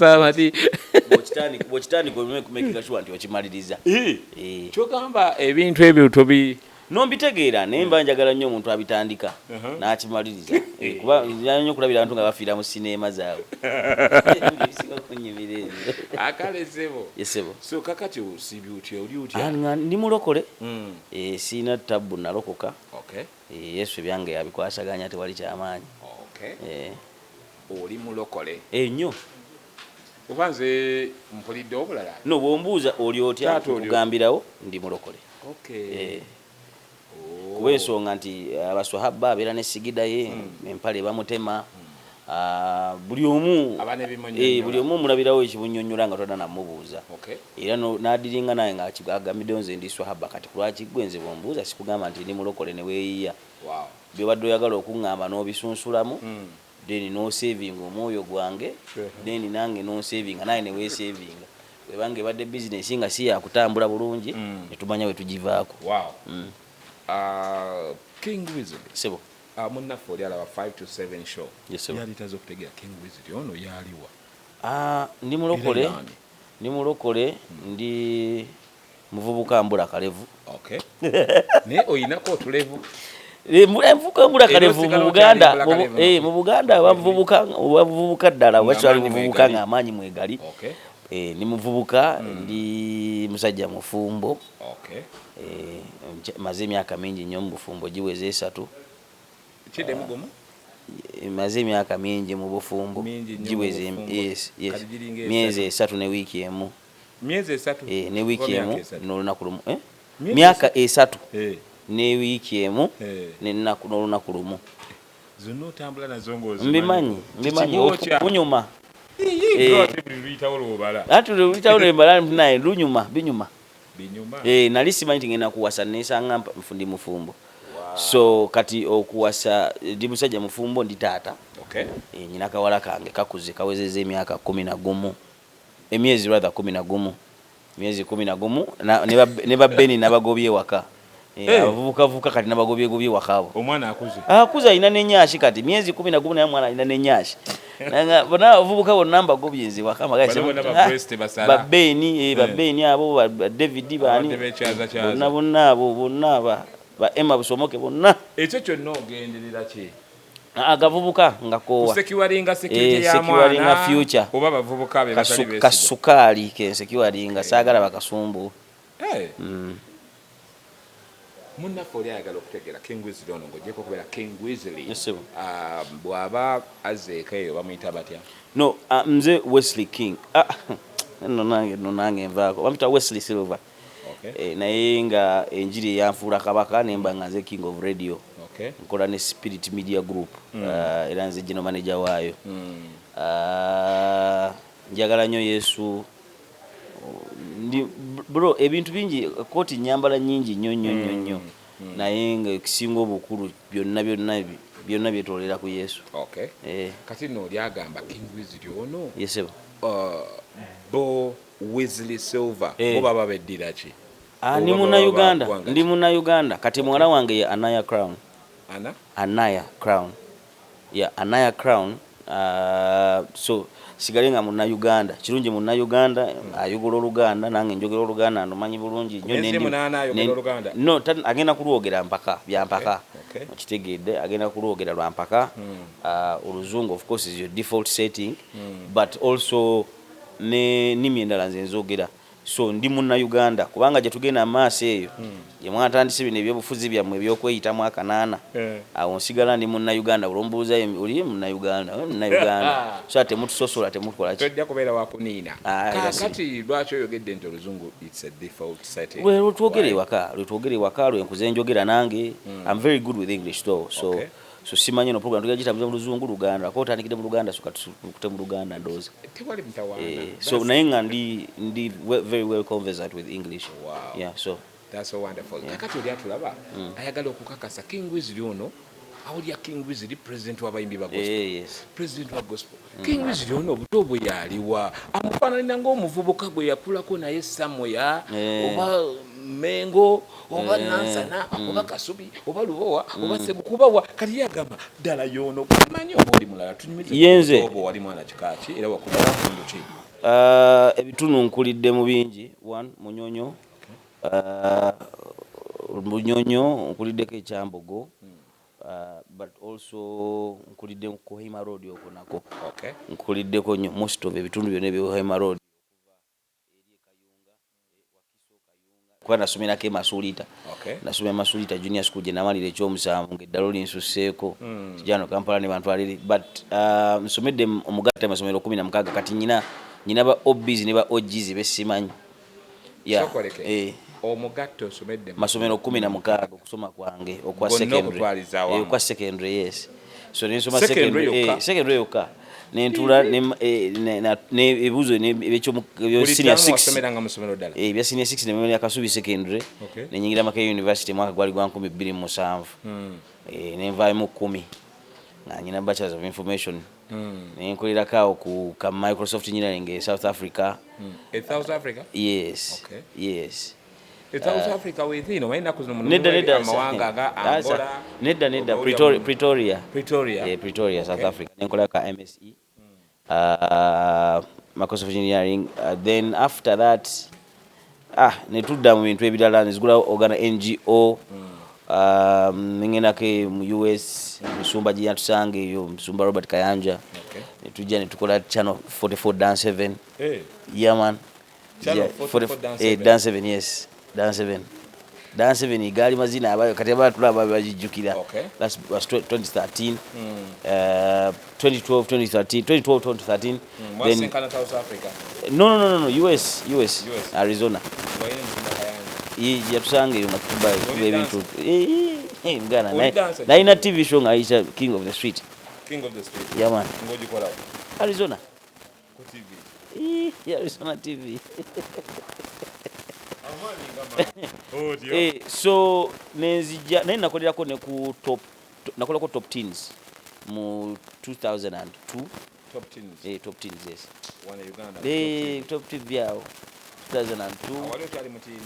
Samati bochitani kumekika sure nti okimaliriza kyogamba ebintu ebyo tobi nombitegeera naye mba njagala nnyo omuntu abitandika n'akimaliriza kuba nnyo kulabira abantu nga bafiira mu sinema zaabwe ebisinga kunyimirira akale sebo yesebo so kakati osibi utya oli utya ndi mulokole siina tabbu nalokoka okay yesu ebyange yabikwasaganya tewali kyamaanyi okay oli mulokole nnyo ubanze mpulidde obulala no bwombuuza oli otya kugambirawo ndi mulokole okay kuba ensonga nti abaswahaba abeera n'essigida ye empale bamutema buli omu omulabirawo ekibunyonnyola nga todda namubuuza era n'adiringa naye ng'agambiddeyo nze ndi swahaba kati kulwaki gwenze bwombuuza sikugamba nti ndi mulokole ne weeyiya byobadde oyagala okuŋŋamba n'obisunsulamu then no saving omwoyo gwange then nange no saving naye ne we saving webange badde business nga si yakutambula bulungi netumanya we tugivaako King Wesley sebo munaffe oli alaba 5 to 7 show yali tazo okutegera King Wesley ono yaliwa ndi mulokole ndi muvubuka mbula kalevu okay ne oyinako otulevu envuka mbula kalevu mu Buganda bavubuka ddala wakyali muvubuka ng'amaanyi mwegali ni muvubuka ndi musajja mufumbo maze emyaka mingi nnyo mu bufumbo giweze 3 maze emyaka mingi mu bufumbo giweze myezi 3 ne wiiki emu ne wiiki emu n'olunaku lumu myaka 3 ne wiiki emu n'ennaku n'olunaku lumu zonna otambula nazo ngozi mbimanyi kunyuma naye lunyuma binyuma nali simanyi nti ngenda kuwasa nesanga ndi mufumbo so kati okuwasa ndi musajja mufumbo ndi taata nyina kawala kange kakuze kawezeza emyaka 11 emyezi 11 myezi 11 ne babbeni nabagobye waka abavubuka kati nabagobyegobye wakaabo omwana akuze alina n'ennyashi kati myezi 11 naye mwana alina n'ennyashi bona abavubuka bonna mbagobyenze wakama babbeni abo David bani bonna ba Emma Busomoke bonna ekyo kyonna ogenderera ki agavubuka nga kowa sekiwalinga security ya mwana future oba bavubuka be basali bese kasukali kensekiwalinga saagala bakasumbu munaffe oli ayagala okutegera King Wesley ono ng'ogyeko okubeera King Wesley bw'aba azzeeko eyo bamuyita batya no nze Wesley King no nange nvaako bamuyita Wesley Silver naye nga enjiri eyanfuula kabaka nemba nga nze King of Radio nkola ne Spirit Media Group era nze general manager waayo njagala nnyo Yesu bro ebintu bingi koti nyambala nyingi nnyo naye nga ekisinga obukulu byonna byetolera ku Yesu kati no lyagamba King Wesley ono yesebo bo Wesley Silver bo baba beddira ki ndi muna Uganda kati mwala wange ye Anaya Crown so sigalenga muna Uganda kirungi muna Uganda ayogolo Oluganda nange njogera Oluganda ndomanyi bulungi nnyo agenda kulwogera mpaka byampaka okitegedde agenda kulwogera lwampaka Oluzungu of course is your default setting but also ne nimi endala nze nzogera so ndi muna Uganda kubanga gye tugenda amaaso eyo gye mwatandise bino ebyobufuzi byammwe ebyokweyitamu akanana awo nsigala ndi muna Uganda olombuuza oli muna Uganda so temutusosola temutukola tojja kubeera wakuniina kati lwaki oyogedde nti Oluzungu it's a default setting lwetwogere ewaka lwenkuze njogera nange I'm very good with English though so simanyi no program tugagitambuza mu Luzungu Luganda ko otandikide mu Luganda so kate mu Luganda ndoza tewali mtawana so naye nga ndi very well conversant with English so that's so wonderful kakati oli atulaba ayagala okukakasa King Wesley ono awulya King Wesley president w'abayimbi ba gospel president wa gospel King Wesley ono obuto bwe yaliwa amufaananira ng'omuvubuka gwe yakulako naye Samoya oba Mengo oba Nansana oba Kasubi oba Lubowa oba Segukubawa kati yagamba ddala yono kumanyi oba oli mulala tunyumize obo wali mwana kikaki era wakubala kunduki ebitunu nkulidde mu bingi one Munyonyo Munyonyo nkuliddeko ekyambogo but also nkulidde ku Kohima Road okwo nako nkuliddeko nnyo most of ebitundu byonna ebyo Road kwa nasomerako Masulita nasomera Masulita Junior School gye namalira ekyomusanvu ng'eddalo linsusseeko kijano Kampala ne bantu aliri but nsomedde omugatte Masomero 16 kati nyina ba OBs ne ba OGs besimanyi omugatte osomedde Masomero 16 okusoma kwange okwa secondary yes so nisoma secondary yokka nentula ne ebuzo ne ebyo senior 6 osomeranga Masomero ddala bya senior 6 ne mmene Akasubi secondary ne nyingira Makerere University mwaka gwali gwa 2007 ne nvaamu 10 na nyina bachelors of information ne nkolera ku Microsoft Engineering South Africa South Africa yes South Africa within wenda kuzungumza amawanga ga Angola nedda Pretoria South Africa nenkola ka MSE Microsoft Engineering then after that netudda mu bintu ebirala nzigula ogana NGO ngena ke mu US Musumba gye yatusange yo Musumba Robert Kayanja netujja netukola channel 44 dance 7 yeah man channel 44 dance 7 yes dance 7 igali mazina abayo kati abatulaba bajijukira that's was 2013 2012 then in South Africa no US Arizona yatusange yo nakuba ebintu ngana na ina TV show ngaisha King of the Street yeah man ngojikola Arizona ku TV Arizona TV so nenzija naye nakolerako ne ku nakolako top teens mu 2002 top teens yes wana Uganda top TV yao 2002 awali otali mutini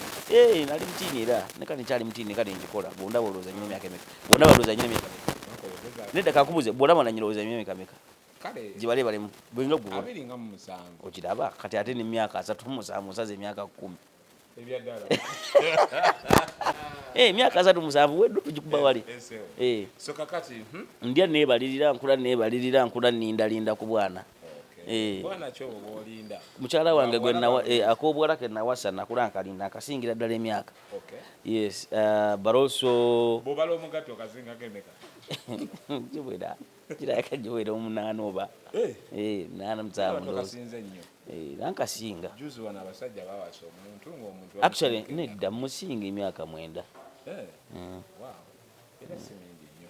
nali mutini era nekani kyali mutini kali njikola bonda boloza nyine myaka emeka bonda boloza nyine myaka nedda kakubuze bolama na nyiroza nyine myaka emeka kale jibale bale bwinga gwo abiri nga mu musango okiraba kati ate ni myaka 3 mu musango saze myaka 10 ebyadala myaka 3 musango weddo tujikuba wali so kakati ndya nebalirira nkula ninda ku bwana bwana kyo olinda mukyala wange gwe nawa akobwala ke nawasa nakulanka linda akasingira ddala emyaka yes but also bobalo omugato kazinga kemeka jibwera kiraka jibwera omunana oba nana mzamu kasinze nnyo nankasinga juzi wana abasajja bawasa omuntu ng'omuntu actually nedda musinga emyaka 9 wow era simingi nnyo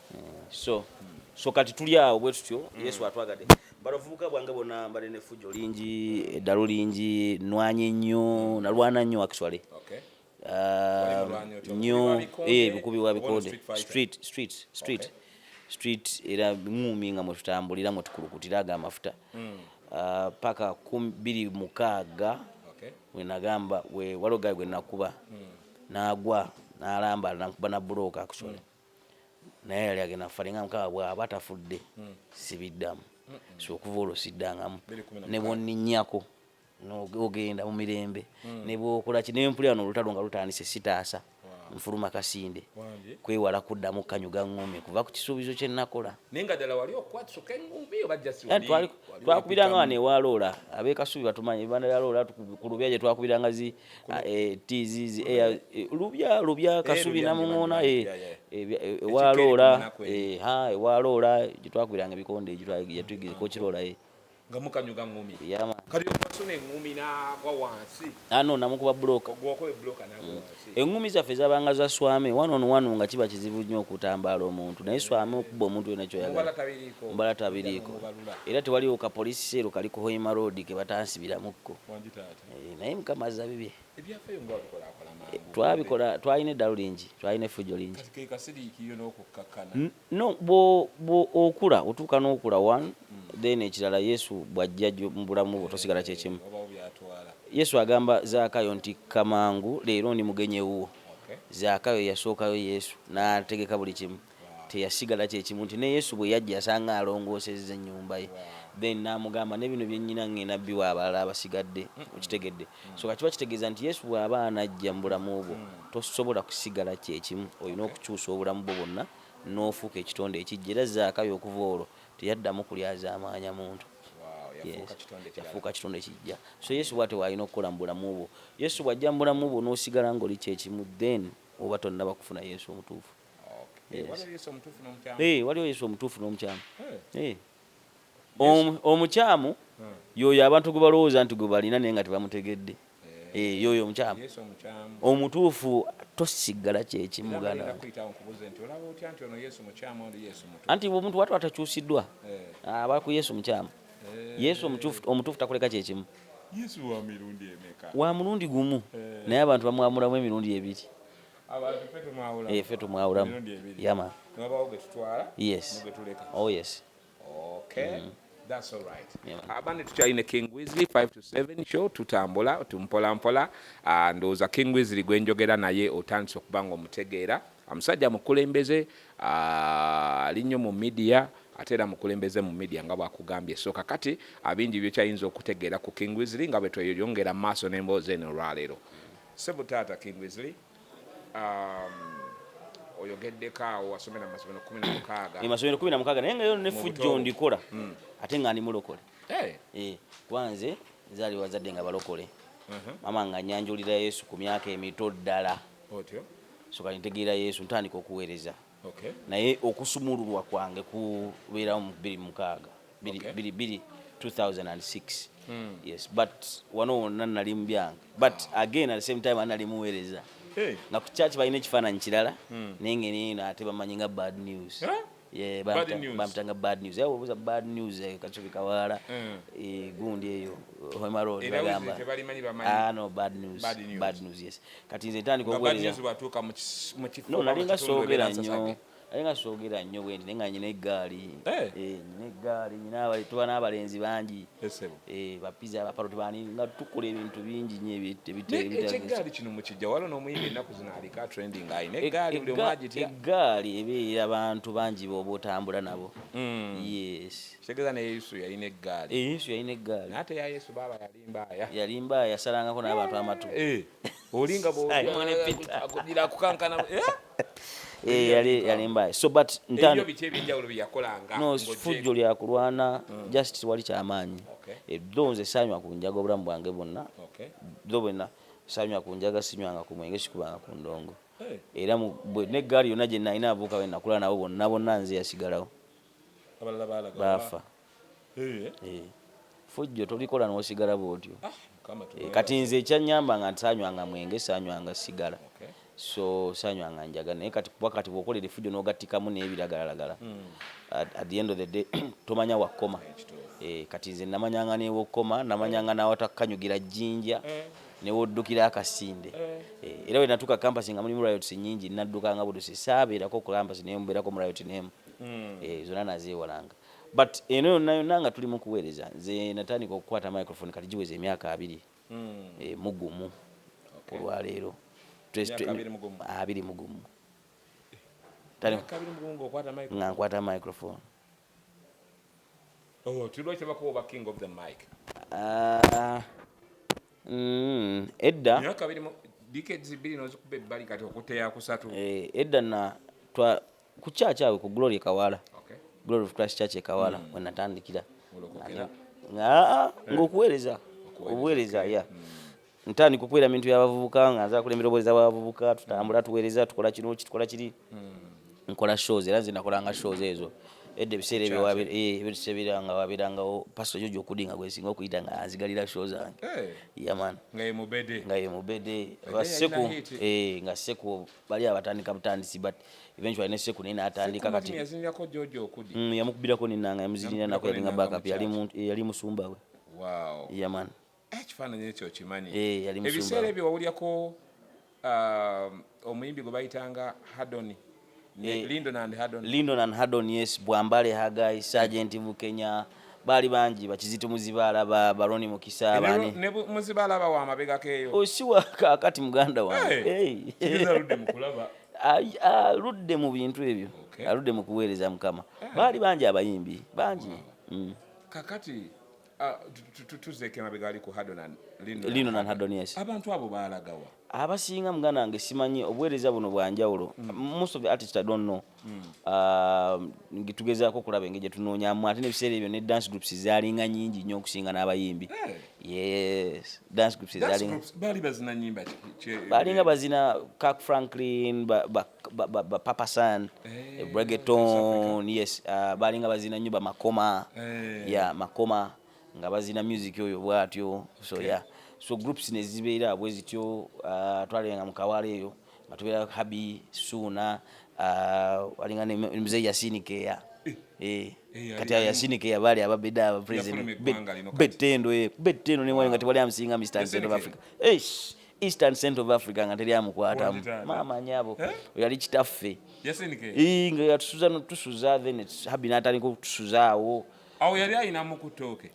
so kati tuli awo bwe tutyo Yesu atwagadde baravuka bwange bona mbalene fujjo lingi eddalo lingi nwanye nnyo nalwana nnyo actually nnyo bikubi wa bikonde street era ngumi nga mutambulira mutukulukutiraga amafuta paka 26 we nagamba we waloga gwe nakuba nagwa nalamba nakuba na broka actually naye yali agenda falinga mukaba bwaba atafudde sibiddamu so okuva siddangamu ne bonninnyako n'ogenda mu mirembe ne bwokola ki nempulira n'olutalo nga lutandise sitaasa nfuluma Kasinde kwewala kuddamu kanyuga ngumi kuva ku kisuubizo kye nakola nenga ddala wali okwatsuka engumi obajja si wali twakubiranga wano ewaloola ab'Ekasubi batumanyi banda ya loola ku lubya gye twakubiranga zi tizi lubya Kasubi namuŋoona ewaloola ewaloola gye twakubiranga ebikonde gyetuyigireko kiroola nga mukanyuga ngumi yama kali okwasuna engumi n'agwa wansi namukuba bloka ogwokobe bloka n'agwa wansi engumi zaffe zabanga za swame wano nga kiba kizibu nnyo okutambaala omuntu naye swame okuba omuntu yonna kyoyagala mbala tabiriiko era tewaliwo ka polisi seero kali ku Hoima Road ke batansibiramuko naye mukama azza bibye ebyafeyo nga twabikola twalina eddalo lingi twalina effujjo lingi kasiriikiyo n'okukakkana no okula otuuka n'okula one then ekirala Yesu bw'ajja mu bulamu bwo tosigala kyekimu. Yesu agamba Zaakayo nti kamangu leero ndi mugenyi wuwo. Zaakayo yasookayo Yesu n'ategeka buli kimu, teyasigala kyekimu nti ne Yesu bwe yajja asanga alongoosezza ennyumba ye, then n'amugamba ne bino bye nnyina ngenda biwa abalala abasigadde. Okitegedde? So kiba kitegeeza nti Yesu bw'aba anajja mu bulamu bwo tosobola kusigala kyekimu, olina okukyusa obulamu bwo bwonna n'ofuuka ekitonde ekijja. Era Zaakayo okuva olwo teyaddamu kulyaza amaanya muntu. Yafuuka kitonde ekijja. So Yesu bw'atyo w'alina okukola mu bulamu bwo. Yesu bw'ajja mu bulamu bwo n'osigala ng'oli kyekimu, then oba tonnaba kufuna Yesu omutuufu. Waliwo Yesu omutuufu n'omukyamu. Omukyamu y'oyo abantu gwe balowooza nti gwe balina naye nga tebamutegedde. Y'oyo omukyamu. Omutuufu tosigala kyekimu muganda. Anti omuntu watu atakyusiddwa aba ku Yesu mukyamu. Yesu omutuufu takuleka kyekimu. Yesu wa mirundi emeka? Wa mulundi gumu. Naye abantu bamwamulamu emirundi ebiri. Abantu ffe tumwawulamu. Yama. Yes. Oh yes. Okay. That's all right. Abandi tukyalina King Wesley 5 to 7 show tutambula tumpola mpola. Ndowooza King Wesley gwe njogera naye otandise okuba nga omutegeera. Omusajja mukulembeze ali nnyo mu media ate era mukulembeze mu media nga bwakugambye. So kakati abingi byekyayinza okutegeera ku King Wesley nga bwe tweyongera mu maaso n'emboozi eno olwaleero. Ssebo taata King Wesley, oyogeddeko awo wasomera mu masomero 16. Masomero 16 naye nga yo ne fujjo ndikola ate nga ndi mulokole. Kwanze nzaali wazadde nga balokole. Mama nga nyanjulira Yesu ku myaka emito ddala. So kati ntegeera Yesu ntandika okuweereza. Naye okusumululwa kwange kubeerawo mu 2006. Yes, but wano wonna nali mu byange. But again at the same time nali muweereza. Na ku church balina ekifaananyi kirala naye ng'eno ate bamanyi nga bad news. Bamutanga bad news. Obuuza bad news Kasubi Kawala gundi eyo Hoima Road bagamba. No bad news. Bad news, yes. Kati nze ntandika okuweereza. No nalinga soogera nnyo. Alinga soogera nnyo bwe ndi nga nyina eggaali. Nyina eggaali tuba n'abalenzi bangi. Bapiza abaparoti bani nga tukola ebintu bingi nnyo eggaali kino mu kijja waliwo n'omuyimbi ennaku zino alika trending ayina eggaali buli omu agitya. Eggaali ebeera abantu bangi b'oba otambula nabo. Yes. Kitegeeza ne Yesu yalina eggaali. Yesu yalina eggaali. Ate ya Yesu baaba yalimbaaya. Yalimbaaya yasalangako n'abantu amatu. Olinga bw'okugira kukankana. Yalimbaaya. So but ebyo biki ebyenjawulo bye yakolanga? No, fujjo lya kulwana just wali kyamaanyi. Eddo nze saanywa ku njaga obulamu bwange bwonna. Ddo bwonna saanywa ku njaga sinywanga ku mwenge sikubanga ku ndongo. Era n'eggaali yonna gye nalina abuuka we nakula nabo bonna nze yasigalawo. Abalala baafa. Fujjo tolikola n'osigala bw'otyo. Kati nze ekyannyamba nga nsaanywanga mwenge saanywanga sigala. So saanywanga njaga naye kati kuba kati bw'okolera effujjo n'ogattikamu n'ebiragalalagala. At the end of the day tomanya wakoma. Kati nze namanyanga n'ewokoma namanyanga n'awatakanyugira jjinja newoddukira akasinde. Era bwe natuuka kampasi nga mulimu riot nnyingi naddukanga budusi saabeerako ku kampasi naye mbeerako mu riot n'emu. Zonna nazeewalanga. But eno yonna nga tuli mu kuweereza nze natandika okukwata microphone kati giweze emyaka 2 mugumu olwaleero. 2 mugumu. Nga nkwata microphone. Tulwa kyebakuwa king of the mic. Edda myaka 2 decades 2 n'ozikuba ebbali kati okuteya kusatu. Edda na ku church awe ku Glory Kawala. Glory of Christ Church Kawala when natandikira. Ngokuweereza. Obuweereza ya. Ntandika okuweera bintu by'abavubuka nga nza kulembera obuweereza bw'abavubuka tutambula tuweereza tukola kino tukola kiri. Nkola shows era nze nakolanga shows ezo. Edde biseera ebyo ebisebiranga wabirangawo pastor Jojo okudinga gwesinga okuyita nga azigalira shows zange. Man. Ngaye mubede. Baseku nga seku bali abatandika butandisi but eventually ne seku nina atandika kati. Yazinjako Jojo okudi. Yamukubirako ninanga yamuzinira nako yalinga backup yali musumba we. Wow. Man. Ekifaananyi ekyo okimanyi. Yali musumba. Ebiseera ebyo wawulyako omuyimbi gwe bayitanga Hadoni. Lyndon and Haddon. Lyndon and Haddon, yes. Bwambale Hagai, Sergeant Bukenya, bali bangi bakizito muzibaala baroni mukisa abani ne muzibaala bawa amabega keyo osiwa kakati muganda wange kiza ludde mukulaba aludde mu bintu ebyo aludde mu kuweereza mukama bali bangi abayimbi bangi kakati tuzeeke mabega ali ku Hadonan lino na Hadonias abantu abo baalagawa abasinga muganda wange simanyi obuweereza buno bwanjawulo most of the artists I don't know ngitugezaako kulaba engeri gye tunoonyamu ate n'ebiseera ebyo ne dance groups zaalinga nyingi nnyo okusinga n'abayimbi yes dance groups baali bazina nnyimba baalinga bazina Kirk Franklin Papa San reggaeton yes baalinga bazina nnyo Makoma Makoma nga bazina music oyo bwatyo so yeah so groups ne zibeera bwe zityo twalenga mu Kawale eyo batubeera Habi Suna walinga ne mzee Yasini Keya kati Yasini Keya bali ababeda aba president betendo ne mwenga tewali amsinga Eastern Central of Africa Eastern Central of Africa nga teri amukwata mama nyabo yali kitaffe Yasini Keya nga tusuza then Habi natali ko tusuzaawo awo yali ayina mukutoke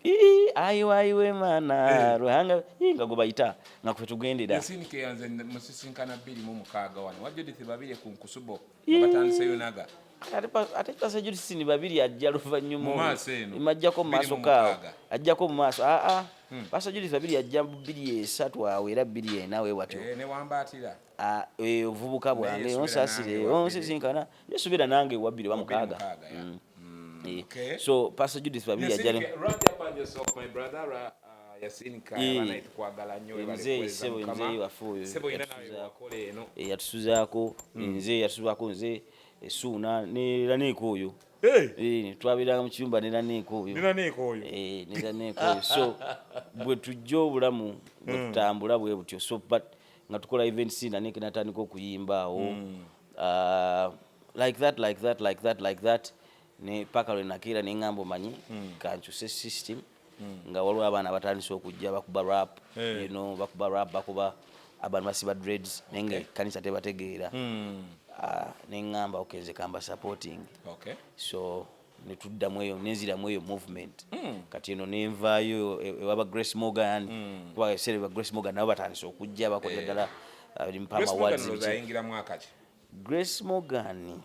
ayiwe mana ruhanga nga gobayita nga kwe tugendera Yasini Keya yanze musisinkana 26 wano wajudith babire ku nkusubo abatandise yonaga ate pasa Judith ni babiri ajja luvannyuma imajjako mu maaso kawo ajjako mu maaso pasa Judith babiri ajja 23 awo era 24 we watyo ne wambatira ovubuka bwange onsasire onsisinkana yesubira nange wabiri bamukaga Okay. So Pastor Judith babiri ajjalo right up on yourself my brother Yasini Keya bana itwagala nnyo bali nze wafuyo sebo ina nawe wakole eno yatusuzaako nze yatusuzaako nze Suna ne nekoyo twabiranga mu kiyumba ne nekoyo so bwe tujja obulamu bwe tutambula bwe butyo so but nga tukola events na natandika okuyimbaawo like that ne paka lwe nakira ne ngambo manyi kanchuse system nga waliwo abaana batandise okujja bakuba rap you know bakuba rap bakuba abantu basiba dreads nenge kanisa tebategeera ne ngamba okeze kamba supporting so ne tuddamu eyo nenziramu eyo movement kati eno nenvaayo ewaba Grace Morgan kuba esereva Grace Morgan nabo batandise okujja bakola ddala mpama awards Grace Morgan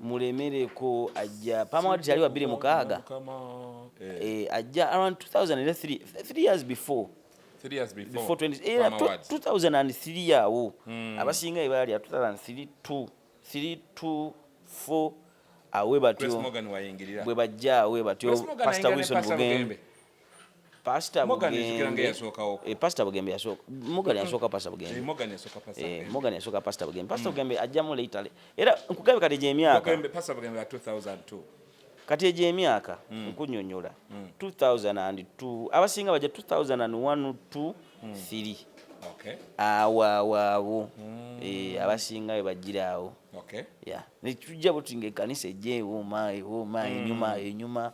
mulemereko ajja pama wadi yali wa 26 ajja around 2003 3 years before 2003 yawo abasinga ibali ya 2003 4 awe batyo bwe bajja awe batyo Pastor Wilson Bugembe Pastor Bugembe Pastor Bugembe yasoka Morgan yasoka Pastor Bugembe Morgan yasoka Pastor Bugembe Pastor Bugembe ajjamu later era nkugabe kati je emyaka Pastor Bugembe ya 2002 kati je emyaka nkunyonyola 2002 abasinga baje 2001 2 3 awo abasinga we bajiraawo ne tujja butinge kanisa je enyuma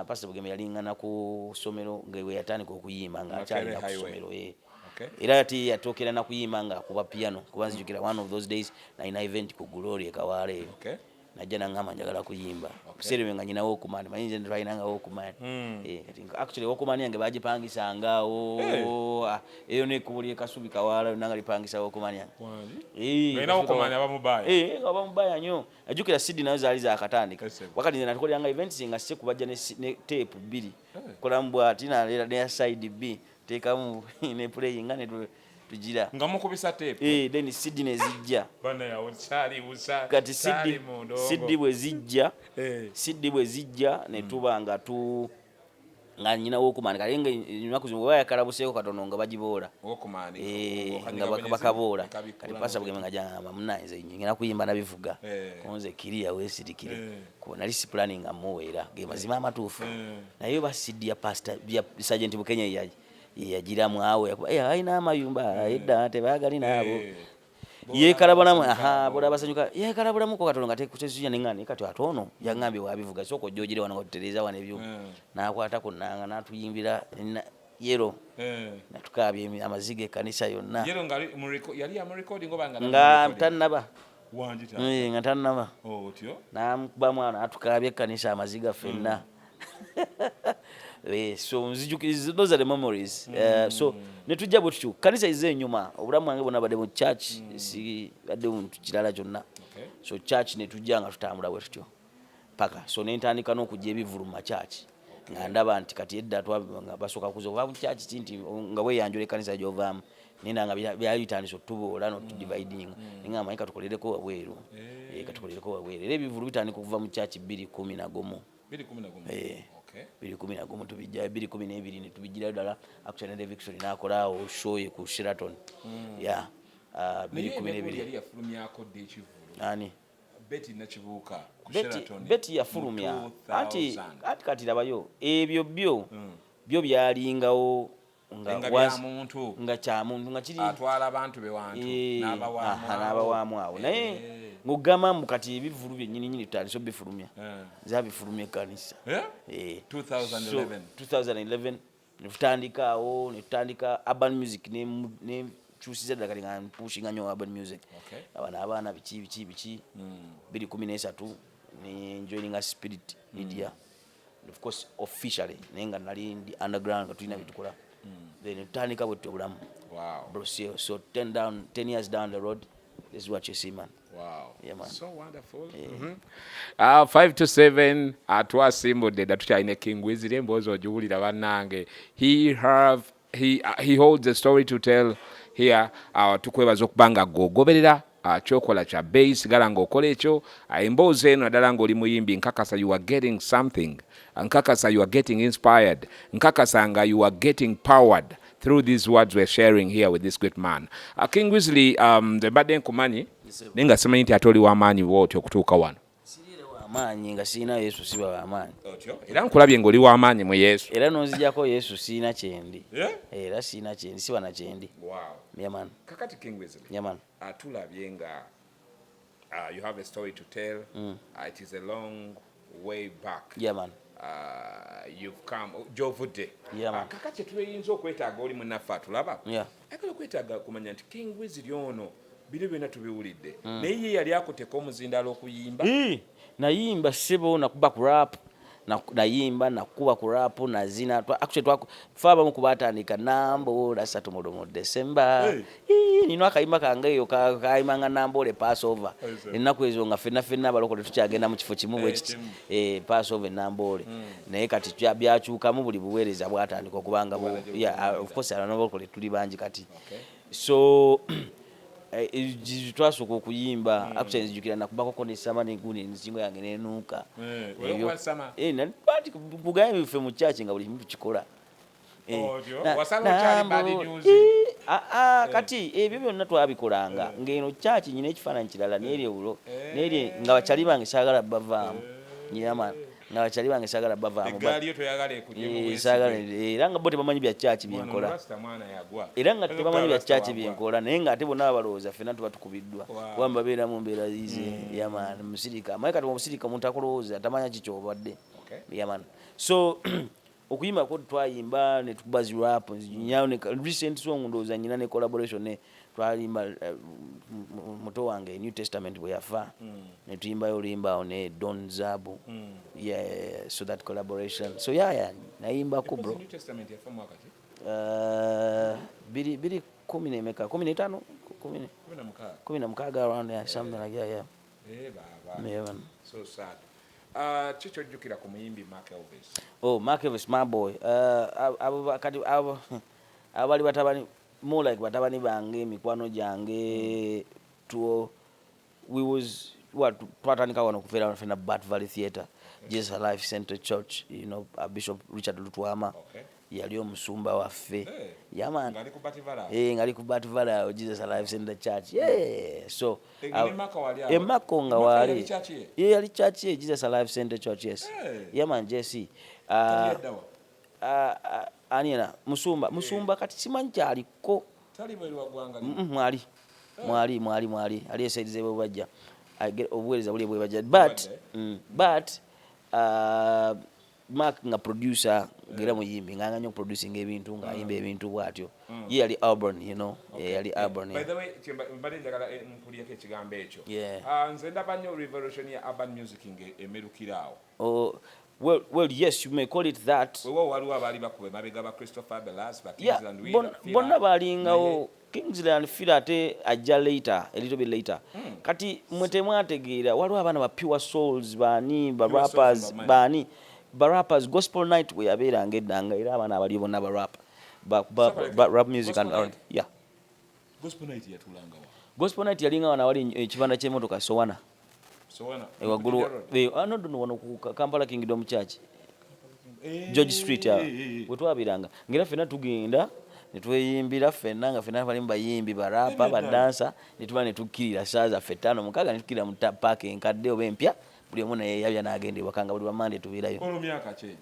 Pastor Bugembe yalingana ku somero ngewe yatandika okuyimba nga akyali na kusomero era ati yatokera na kuyimba nga kuba piano kubanza jukira one of those days na ina event ku Glory Kawale najja nangamba njagala kuyimba kusere nga nyina wokumani mayinze ndirainanga wokumani actually wokumani yange bagipangisangaawo eyo ne kubuli Kasubi Kawala nanga lipangisa wokumani yange ngena wokumani abamubaya nnyo ajukira Sydney nazo zali za katandika wakati nze natukolanga events nga se kubajja ne tape 2 kola mbwati na lera ne side B tekamu ne playing nga ne tujira nga mukubisa tape then Sydney zijja bana ya onchali busa kati Sydney bwe zijja ne tubanga nga nyina wokumani kalenga nyaku zimwe yakalabuseko katono nga bajibola wokumani nga bakabola kati Pastor Bugembe nga janga mnayize nyina kuyimba na bivuga konze kiria wesirikire ko nali si planning amuwera ge mazima amatufu nayo basidi ya Pastor ya Sergeant Bukenya yaji yagira mwawe aina amayumba edda tebagali nabo yekalabulamu bola basanyuka yekalabulamu ko katono ngate kutezuya nengani kati atono yangambe wabivuga soko jojire wana kutereza wana ebyo nakwata kunanga natuyimbira yero natukabye amazige kanisa yonna yero ngali yali ya recording obanga nga mtannaba wanjita ngatannaba otyo namkuba mwana atukabye kanisa amaziga fenna So those are the memories. So netujja buttu kanisa ize enyuma obulamu wange bonna badde mu church si badde mu kirala kyonna. So church netujja nga tutambula bwe tutyo paka so nentandika n'okujja ebivulu mu church nga ndaba nti kati edda nga basooka kuzoba mu church kinti nga weeyanjula ekkanisa gy'ovaamu nina nga byali bitandise okutuboola n'otudividing ninga amanyi katukolereko wabweru katukolereko wabweru era ebivulu bitandika okuva mu church 2:11 2:11 tubijja 2:12 ne tubijjirayo ddala actually ne Victory n'akolaawo show ye ku Sheraton 2:12 yali yafulumyako dde ekivulu ani Betty Nakibuuka ku Sheraton Betty yafulumya ati kati labayo ebyo byo byalingawo nga kya muntu nga kiri atwala abantu be wantu n'abawaamu awo naye ng'ogamba mbu kati ebivulu byennyini tutandise obifulumya zabifulumya ekkanisa 2011 netutandika urban music nekyusiza ddala kati nga mpushinga nnyo urban music abaana biki 2013 ne joininga Spirit Media of course officially naye nga nali ndi underground nga tulina bitukola then tutandika bwe obulamu bro so 10 years down the road this is what you see man. Wow. Yeah, man. So wonderful. 5 to 7 atwasimbudde dda tukyalina King Wesley emboozi ogiwulira bannange he holds a story to tell here. Tukwebaza okuba nga gwogoberera kyokola kya bass gala ng'okola ekyo emboozi eno naddala ng'oli muyimbi nkakasa you are getting something nkakasa you are getting inspired nkakasa nga you are getting powered through these words we're sharing here with this great man. King Wesley mbadde nkumanyi naye nga simanyi nti ate oli w'amaanyi bw'otyo okutuuka wano. Siriire w'amaanyi nga sirina Yesu siba w'amaanyi. Era nkulabye ng'oli w'amaanyi mu Yesu. Era n'onzijjako Yesu sirina kyendi. Era sirina kyendi siba na kyendi. Wow. Yeah, man. Kakati King Wesley. Yeah, man. Tulabye nga you have a story to tell. It is a long way back. Yeah, man. You've come gy'ovudde. Yeah, man. Kakati tuyinza okwetaaga oli munnaffe atulaba. Yeah. Ayagala okwetaaga kumanya nti King Wesley ono bino byonna tubiwulidde naye ye yali akuteka omuzindaalo okuyimba. Nayimba ssebo nakuba ku rap nayimba nakuba ku rap nazina actually twabamu kubatandika nambola 3 mu December nino akayimba kange eyo kayimanga nambola Passover ennaku ezo nga fenna abalokole tukyagenda mu kifo kimu bwekiti Passover nambola naye kati byakyukamu buli buweereza bwatandika okubanga of course abalokole tuli bangi kati so twasooka okuyimba actually nzijukira nakubako ne sama n'enguuni ensingo yange n'enuuka bugaye bife mu church nga buli muntu kikola kati ebyo byonna twabikolanga ng'eno church nyina ekifaananyi kirala n'eri ewulo n'eri nga bakyali bange saagala bavaamu nyama nga bakyali bange saagala bavaamu era nga bo tebamanyi bya church byenkola era nga tebamanyi bya church byenkola naye nga ate bonna balowooza ffenna tuba tukubiddwa wamba babeera mu mbeera zize yaman musirika amaye kati omusirika omuntu akulowooza tamanya kikyobadde yaman so okuyimba ko twayimba ne tukuba zi rap nyawo ne recent song ndowooza nyina ne collaboration ne twalimba muto wange New Testament bwe yafa ne tuyimbayo oluyimba ne Don Zabu so that collaboration so nayimba ko bro New Testament yafa mwaka ki biri 10 emeka 15 16 around something like that baba so sad. Chicho jukira ku muyimbi Mark Elvis. Mark Elvis my boy abali batabani more like batabani bange mikwano jange we was twatandika wano kufera na Bat Valley Theatre Jesus Life Center Church Bishop Richard Lutwama yali omusumba waffe yaman ngali ku Bat Valley Jesus Life Center Church so emako nga wali yali church Jesus Life Center Church yaman Jesse aniena musumba kati simanyi kyaliko mwali ali esaidize bwe bajja obuweereza buli bwe bajja but Mark nga producer ngera muyimbi nga nganyo producing ebintu nga ayimba ebintu bwatyo ye yali urban yali urban by the way mbade njagala mpuliyeko ekigambo ekyo nze ndaba nnyo revolution ya urban music emerukiraawo Well, yes, you may call it that. Yeah, bonna balingawo Kingsley and Filate ajja later, a little bit later. Kati mwetemwategeera waliwo abaana ba pure souls bani ba rappers bani ba rappers gospel night we yabeeranga eddanga era abaana abali bonna ba rap ba rap music and yeah. Gospel night yalinga wana wali ekibanda ky'emmotoka Sowana. Ewagulu no wano ku Kampala Kingdom Church. George Street ya wetwabiranga ngera fena tugenda netweyimbira fena nga fena bali mbayimbi barapa badansa netuba netukirira saaza fetano mukaga netukirira mu park enkadde oba empya buli omu naye yabya n'agenda wakanga buli bamande tubirayo olo myaka kyejo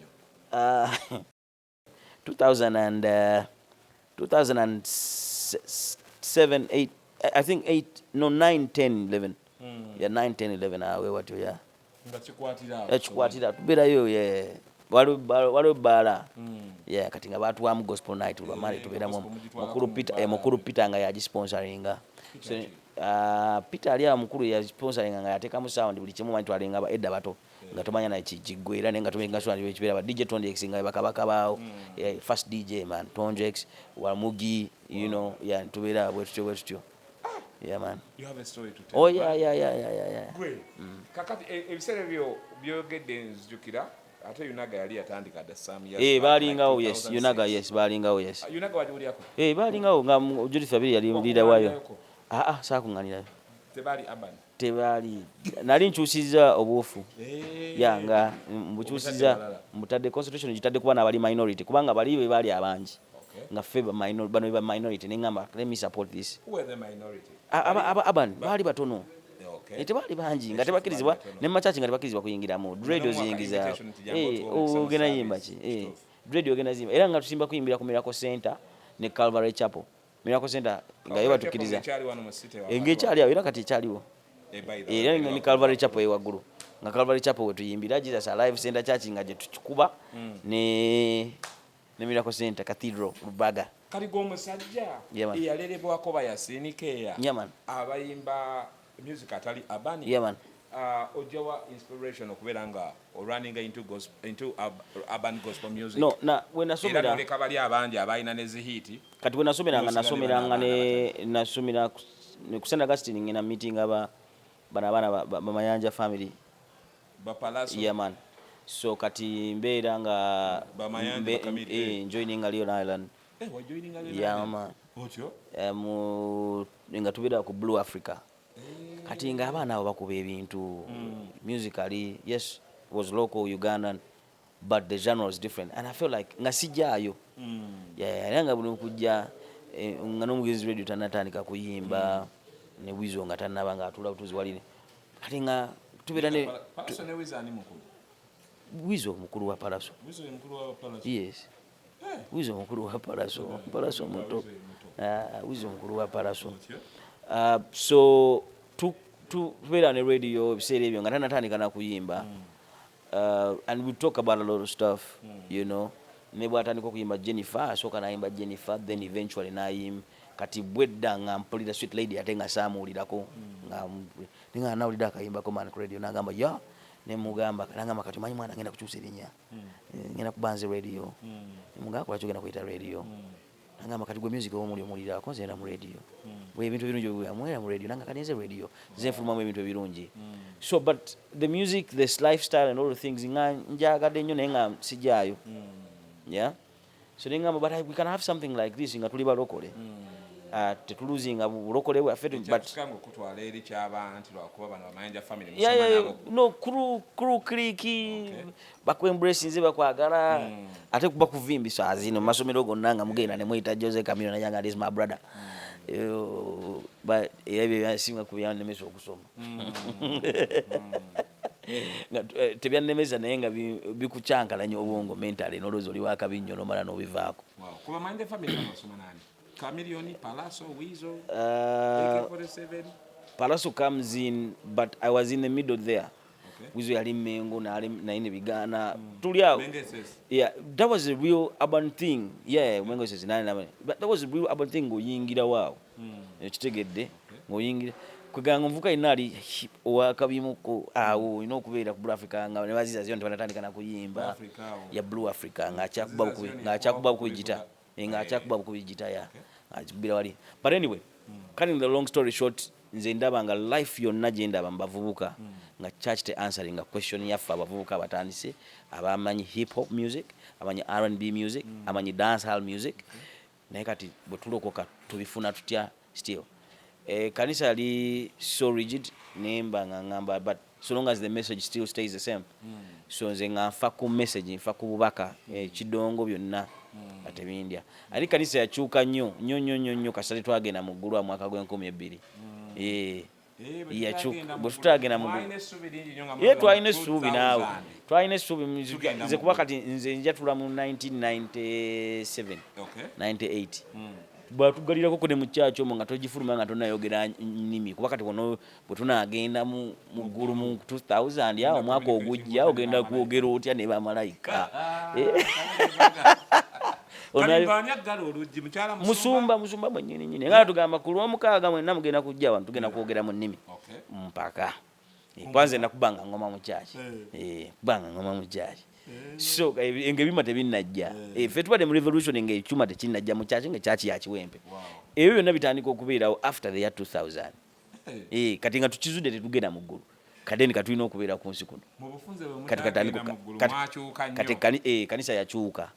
2007 8 I think 8 no 9 10 11 yeah 9 10 11 awe watyo ya ngachikwatira tubirayo yeah waliwo bala yeah kati nga batwamu gospel night bamale tuberamu mukuru Peter nga yagisponsoringa so Peter ali mukuru ya sponsoringa nga yateka mu sound buli kimu bantu alinga ba edda bato nga tomanya na kigwera nenga tumenga so ali kibera ba DJ Tonjex nga bakabaka bawo yeah first DJ man Tonjex wa Mugi you know yeah tubera bwetyo yeah man you have a story to tell. Oh yeah great kakati ebisere byogedde nzijukira ate Yunaga yali yatandika da Sam ya balingawo yes Yunaga yes balingawo yes Yunaga wali yako balingawo nga Judith Fabiri yali leader wayo saakunganira tebali nali nkyusiza obuufu yanga mbukyusiza mutadde constitution gitadde kuba n'abali minority kubanga bali be bali abangi nga ffe bano ba minority nengamba let me support this aban bali batono tebali bangi nga tebakirizibwa ne machachi nga tebakirizibwa kuyingiramu radio ziyingiza ogenda yimba ki radio ogenda zimba era nga tusimba kuyimbira ku Miracle Center ne Calvary Chapel Miracle Center nga yoba tukiriza engekyali awo era kati ekyaliwo era ni Calvary Chapel ewaggulu nga Calvary Chapel we tuyimbira Jesus Alive Center Church nga gye tukikuba ne Miracle Center Cathedral Rubaga kaligo omusajja eyalerebwako bayasiinikeeya abayimba music atali abani ojawa inspiration okubeera nga running into urban gospel music no na when nasomera era kabali abandi abayina ne zihiti kati when nasomeranga nasomera ku St. Augustine ngina meeting bana ba Mayanja family ba Palaso man so kati mbeera nga joining Leon Island joining Leon man nga tubeera ku Blue Africa kati nga abaana abo bakuba ebintu musically yes was local Ugandan but the genre was different and I feel like nga sijjaayo nga buli kujja nga n'omugezi radio tanatandika kuyimba ne Wizo nga tanaba nga atula butuzi waline kati nga tubeera ne Wizo mukulu wa Palaso yes Wizo mukulu wa Palaso muto Wizo mukulu wa Palaso so tubeera ne radio ebiseera ebyo nga tanatandika na kuyimba and we talk about a lot of stuff you know ne bwatandika okuyimba Jennifer asooka nayimba Jennifer then eventually nayim kati bwedda nga mpulira Sweet Lady ate nga saamuwulirako nga nawulira akayimbako man ku radio nagamba ya nemugamba nagamba kati manyi mwana ngenda kukyusa erinnya ngenda kubanze radio nemugamba lwaki ogenda kuyita radio nagamba kati gwe music omuli omulirako nzenda mu radio bwe ebintu ebirungi mwera mu radio nanga kati nze radio nze nfulumamu ebintu ebirungi so but the music this lifestyle and all the things nga njagadde nnyo naye nga sijjaayo yeah so nengamba but we can have something like this nga tuli balokole tetuluzinga bulokole bwaffe but kutwala eri ky'abantu lwakuba bano Mayanja family no crew creek bakwembrace nze bakwagala ate kuba kuvimbisa azino Masomero gonna nga mugenda ne mwita Jose Camilo na yanga is my brother but ebyo yasinga kubya nemeso okusoma tebyannemeza naye nga bikucankala nnyo obwongo mentally nolozi oli wakabi nnyo nomala n'obivaako kuba Mayanja family basoma nani Chameleon, Palaso, Weasel, AK-47. Palaso comes in, but I was in the middle there. Weasel yali Mengo na ine bigana. Tulia. Yeah, that was a real urban thing. Yeah, Mengo says 9. But that was a real urban thing. Go yingira wow. Chitegedde. Go yingira. kweganga mvuka Nali wakabimuko awo ino okubeera ku Blue Africa nga ne baziza zyo ntibanatandika na kuyimba ya Blue Africa nga achakuba ku gita nga achakuba ku gita ya ajibira wali. But anyway, cutting the long story short, nze ndaba nga life yonna gye ndaba mbavubuka nga church te answering a question yaffe abavubuka batandise abamanyi hip hop music, abamanyi R&B music, abamanyi dancehall music. Naye kati bwe tulokoka tubifuna tutya still. Kanisa yali so rigid nemba ngamba, but so long as the message still stays the same. So nze nga nfa ku message, nfa ku bubaka kidongo byonna atebindya. Ali kanisa yakyuka nnyo kasale twagenda mu ggulu mwaka gw'2002. Yakyuka bwe tutagenda mu ggulu. Twalina essuubi naawe. Twalina essuubi nze kuba kati nze njatula mu 1997. 98. Batugalirako ko ne mu kyacho nga togifuluma nga tonayogera nnimi kuba kati wono bwe tunagenda mu ggulu mu 2000 awo mwaka ogujja ogenda kwogera otya ne bamalayika. Musumba mwennyini nga tugamba ku lw'omukaaga mwenna mugenda kujja wano tugenda kwogera mu nnimi mpaka kwanze nakubanga ngoma mu kyachi kubanga ngoma mu kyachi. So engebima tebinnajja ffe tubadde mu revolution ng'ekyuma tekinnajja mu kyachi ng'ekyachi yakiwempe. Ebyo byonna bitandika okubeerawo after the year 2000. Kati nga tukizudde tetugenda mu ggulu kadeni katulina okubeera ku nsi kuno kati kanisa yakyuka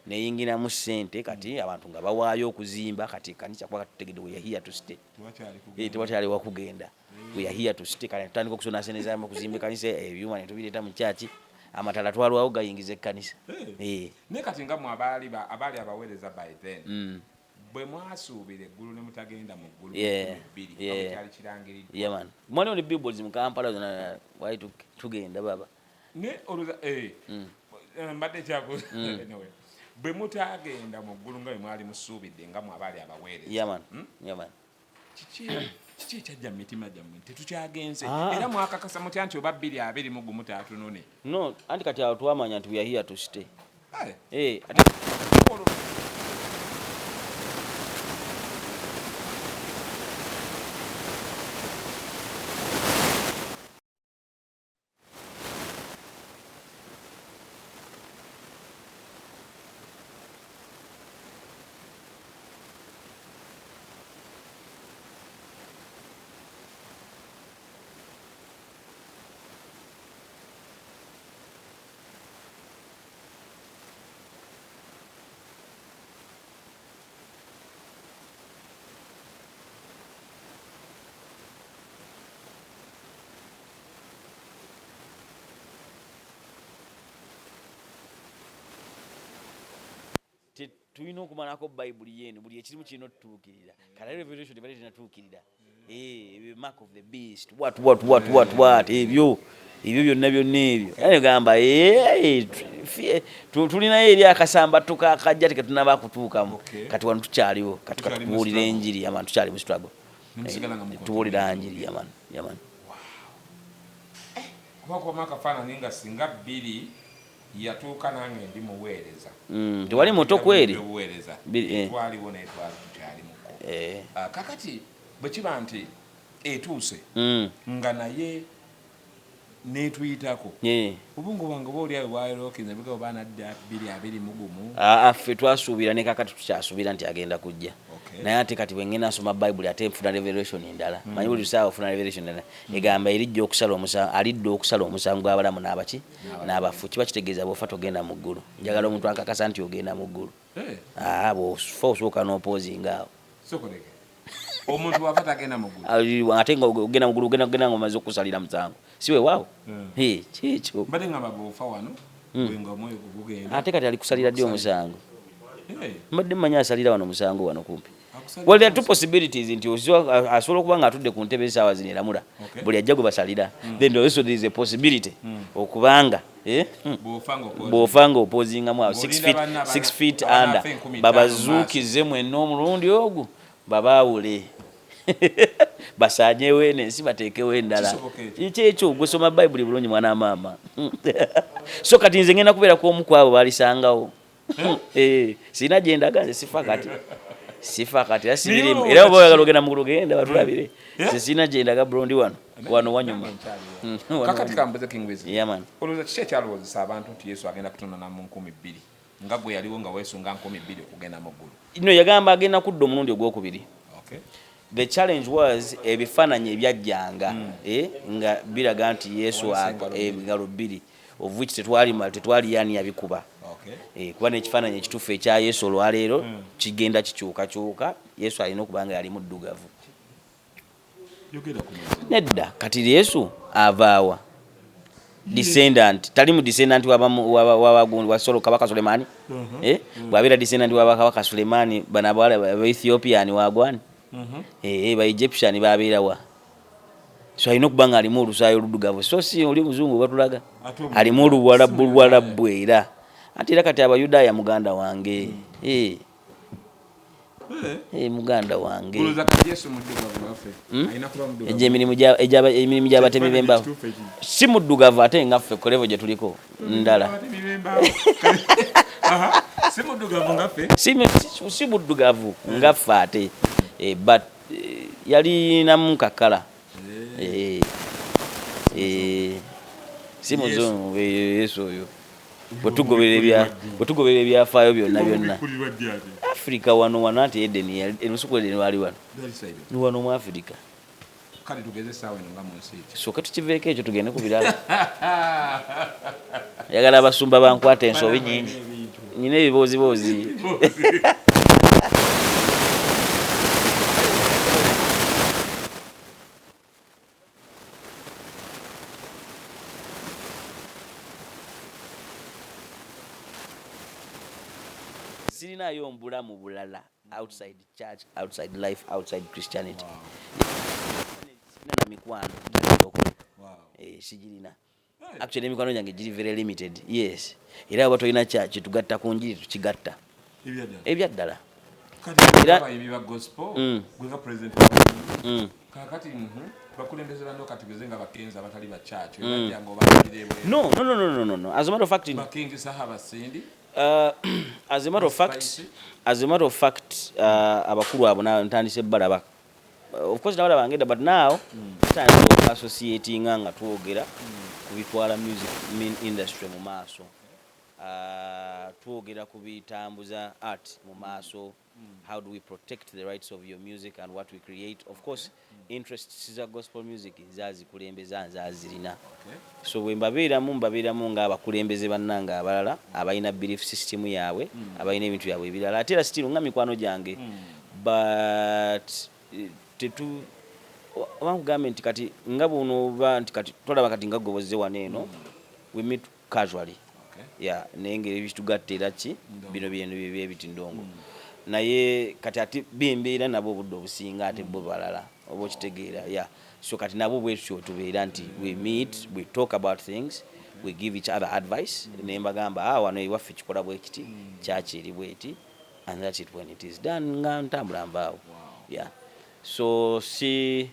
neyingira mu ssente kati abantu nga bawaayo okuzimba kati kanisa kuba tutegedde we are here to stay. Tewakyali wakugenda we are here to stay. Kati tutandika okusonaseneza mu kuzimba kanisa ebyuma ne tubireeta mu kyachi amatala twalwawo gayingiza ekkanisa. Ne kati nga mu abaali abaweereza by then bwe mwasuubira eggulu ne mutagenda mu ggulu bbiri kyali kirangiridde. Mwali oli billboards mu Kampala zonna wali tugenda baba ne oluza mbadde kyako bwe mutagenda mu ggulu nga bwe mwali musuubidde nga mu abaali abaweereza. Kiki ekyajja mu mitima gyammwe tetukyagenze era mwakakasa mutya nti oba 2021 taatunone? No, anti kati awo twamanya nti we are here to stay. Tulina okumalako Bayibuli yeno buli ekirimu kirina otutuukirira. Kale revelation tebali tinatuukirira. Mark of the beast what ebyo byonna ebyo gamba tulinayo eri akasamba tukakajja teketunaba kutuukamu kati wano tukyaliwo kati katubuulira enjiri abantu tukyali mu struggle tubuulira enjiri yaman kuba kwa kafaananyi nga singa bbiri yatuuka nange ndi muweereza tewali muto kweri twaliwo naye twali tukyalimuko kakati bwe kiba nti etuuse nga naye netuyitako obungu bwange booli awo bwayolookinze bigabo baanadda 2021 ffe twasuubira ne kakati tukyasuubira nti agenda kujja naye ate kati bwe ngenda asoma Bayibuli ate nfuna revelation endala manyi buli lusaawa ofuna revelation endala egamba erijja okusala omusango alidde okusala omusango gw'abalamu n'abaki n'abafu kiba kitegeeza bw'ofa togenda mu ggulu njagala omuntu akakasa nti ogenda mu ggulu bw'ofa osooka n'opoozinga awo omuntu wafa tagenda mu ggulu ate nga ogenda mu ggulu ogenda ng'omaze okusalira musango si weewaawo kyekyo mbadde ngamba bw'ofa wano wenga omwoyo gugenda ate kati ali kusalira ddi omusango mbadde mmanyi asalira wano musango wano kumpi. Well, there are two possibilities nti asobola okuba nga atudde ku ntebe essaawa zino eramula buli ajja gwe basalira then also there is a possibility okubanga bw'ofa nga opoozingamu awo 6 feet under babazuukize mwenna omulundi ogwo babaawule basaanyewo eno ensi bateekewo endala kyekyo gwesoma Bayibuli bulungi mwana maama so kati nze ngenda kubeera ku omu ku abo baalisangawo sirina gye ndaga nze sifa kati sifa kati asibirimu era oba oyagala ogenda mu lugenda batulabire sesina gyendaga blondi wano wanyuma kakati kambuze King Wesley yaman olowooza kiki ekyalowoozesa abantu nti Yesu agenda kutonona mu 2000 nga gwe yaliwo nga weesunga 2000 okugenda mu ggulu no yagamba agenda kudda omulundi ogwokubiri. The challenge was ebifaananyi ebyajjanga nga biraga nti Yesu engalo bbiri of which tetwali yani yabikuba kuba n'ekifaananyi ekituufu ekya Yesu olwaleero kigenda kikyukakyuka. Yesu alina okuba nga yali muddugavu nedda. Kati Yesu avaawa descendant tali mu descendant wa kabaka Sulemani bw'abeera descendant wa kabaka Sulemani bano abawala ba Ethiopian wagwani ba Egyptian babeerawa. So alina okuba nga alimu olusaayi oluddugavu so si oli muzungu batulaga alimu oluwalabbu era ate era kati Abayudaaya muganda wange muganda wange emirimu gy'abatemi b'embawo si muddugavu ate ngaffe kolevo gye tuliko ndala si muddugavu ngaffe ate but yalinamu kakala si muzungu Yesu oyo bwetugoberera ebyafaayo byonna Afrika wano ati Edeni olusuku Edeni wali wano mu Afrika kale tugeze sawa eno nga mu nsi soka tukiveeko ekyo tugende ku birala yagala abasumba bankwata ensobi nyingi nyina ebiboozi sirinayo mbulamu bulala outside church, outside life, outside Christianity. Sirina mikwano. Sijirina. Actually mikwano yange giri very limited. Yes. Era watu ina church tugatta kunjiri tukigatta. Ebyaddala. Era ibiba gospel gwe president kakati bakulembeze bando katugezenga bakenza abatali ba church ebyango bakirewe. No. As a matter of fact bakingi sahaba sindi as a matter of fact abakulu abo na ntandise balaba of course na balaba ngenda but now time to associating nga tuogera kubitwala music industry mu maaso tuogera kubitambuza art mu maaso. How do we protect the rights of your music and what we create? Of course interests za gospel music zazi kulembeza nzazirina. So we mbabeeramu nga abakulembeze bannanga abalala abalina belief system yaabwe abalina ebintu byabwe ebirala ate era still nga mikwano gyange but tetu abantu nti kati nga buno ba nti kati tolaba kati nga goboze waneeno we meet casually nengere ebitugattera ki bino byebitindongo naye kati ati bimbeera nabo obudde obusinga ate bo balala oba okitegeera so kati nabo bwetyo tubeera nti we meet, we talk about things, we give each other advice nembagamba wano ewaffe kikola bwe kiti kyaki eri bweti and that's it when it is done nga ntambula mbaawo. So si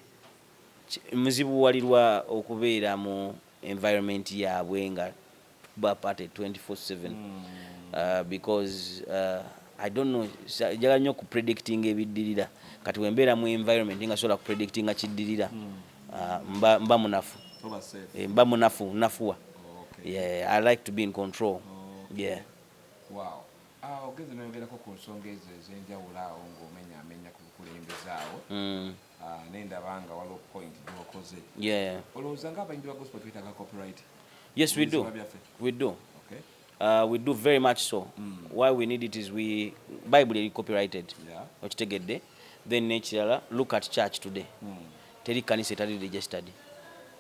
muzibu walirwa okubeera mu environment yaabwe nga tuba part 24/7 because I don't know jaga nnyo ku predicting ebiddirira kati wembeera mu environment nga sola ku predicting kiddirira mba munafu mba nafuwa. I like to be in control. Wow. Ogeze n'oyogerako ku nsonga ezo ez'enjawulo awo ng'omenya ku bukulembezaawo nendabanga waliwo point gyokoze olowooza ng'abayimbi ba gospel twetaaga copyright? Yes, we do. We do very much so. Why we need it is Bible is copyrighted. Okitegedde. Then nekirala look at church today. Teri kanisa etali registered.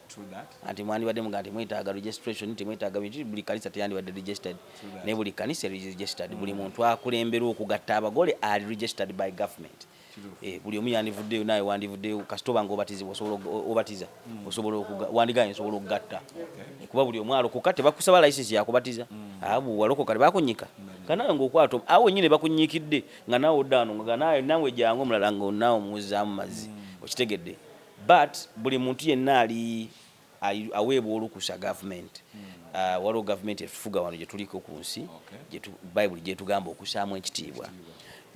True that. Anti mwani wadde mugandi mwetaaga registration mwetaaga bintu buli kanisa teyandi wadde registered. Ne buli kanisa registered. Buli muntu akulembera okugatta abagole are registered by government. Buli omu yandivuddeyo naye wandivuddeyo kasitoba ng'obatizibwa osobola obatiza osobola wandiganye osobola okugatta kuba buli omu alokoka tebakusaba license yakubatiza abo walokoka tebakunyika kanawe ng'okwata awo nyine bakunyikidde nga nawe oddaano nga nawe jangu omulala ng'onaawo muwuzzaamu mazzi okitegedde but buli muntu yenna ali aweebwa olukusa government waliwo government etufuga wano gye tuliko ku nsi Bible gye tugamba okussaamu ekitiibwa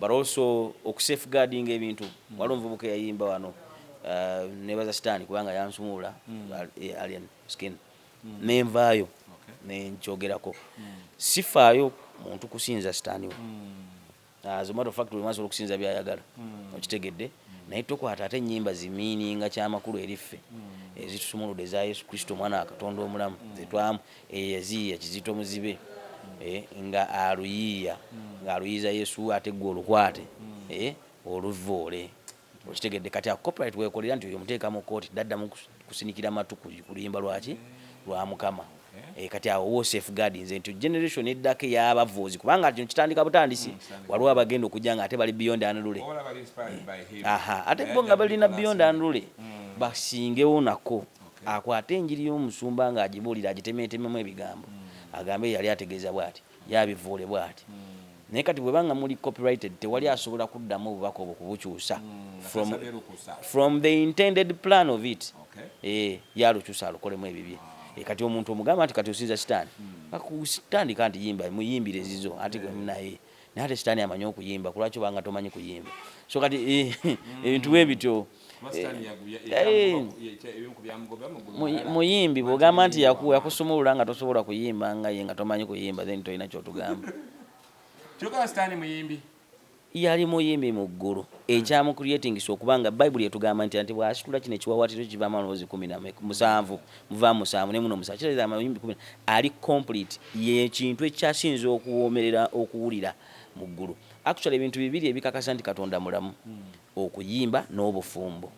but also okusafeguarding ebintu waliwo omuvubuka yayimba wano nebaza sitaani kubanga yansumula alien skin nenvaayo nenkyogerako sifaayo muntu kusinza sitaani we as a matter of fact wemasobola okusinza byayagala okitegedde naye tokwata ate ennyimba zimiininga kyamakulu eriffe ezitusumuludde eza Yesu Kristo mwana wa Katonda omulamu zetwamu eyaziya Kizito Muzibe nga aluyiza Yesu ate gwe olukwate oluvoole okitegedde kati copyright wekolera nti oyo muteekamu kooti daddamu kusinikira matu kuluyimba lwaki lwa Mukama kati awo wo safeguard nze nti generation eddako y'abavoozi kubanga kino kitandika butandisi waliwo abagenda okujja nga ate bali beyond anulule ate bo nga balina beyond anulule basingewo nako akwate enjiri y'omusumba nga agibuulira agitemeetememu ebigambo agambe yali ategeeza bw'ati yabivuule bw'ati naye kati bwebanga muli copyrighted tewali asobola kuddamu obubaka obwo kubukyusa from the intended plan of it yalukyusa alukolemu ebibye kati omuntu omugamba nti kati osinza sitaani akutandika nti yimba muyimbire zizo ati naye ate sitaani amanyi okuyimba kulwaki obanga tomanyi kuyimba so kati ebintu bwebityo muyimbi bwogamba nti yakusumulula nga tosobola kuyimba nga ye nga tomanyi kuyimba then tolina kyotugamba yali muyimbi mu ggulu ekyamu creatingisa okubanga bayibuli etugamba nti bw'asitula kino ekiwawaatiro kiva amaloboozi 17 muva 7 ne muno 7 kireza amayimbi 10 ali complete yekintu ekyasinza okuwoomerera okuwulira mu ggulu actually ebintu bibiri ebikakasa nti Katonda mulamu okuyimba n'obufumbo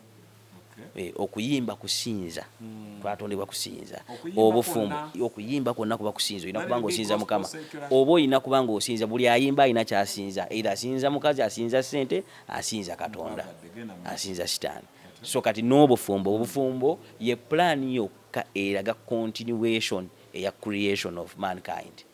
okuyimba kusinza twatondebwa kusinza obufumbo okuyimba kwonna kuba kusinza olina kubanga osinza Mukama oba olina kubanga osinza buli ayimba alina kyasinza era asinza mukazi asinza ssente asinza Katonda asinza sitaani so kati n'obufumbo obufumbo ye plan yokka eraga continuation eya creation of mankind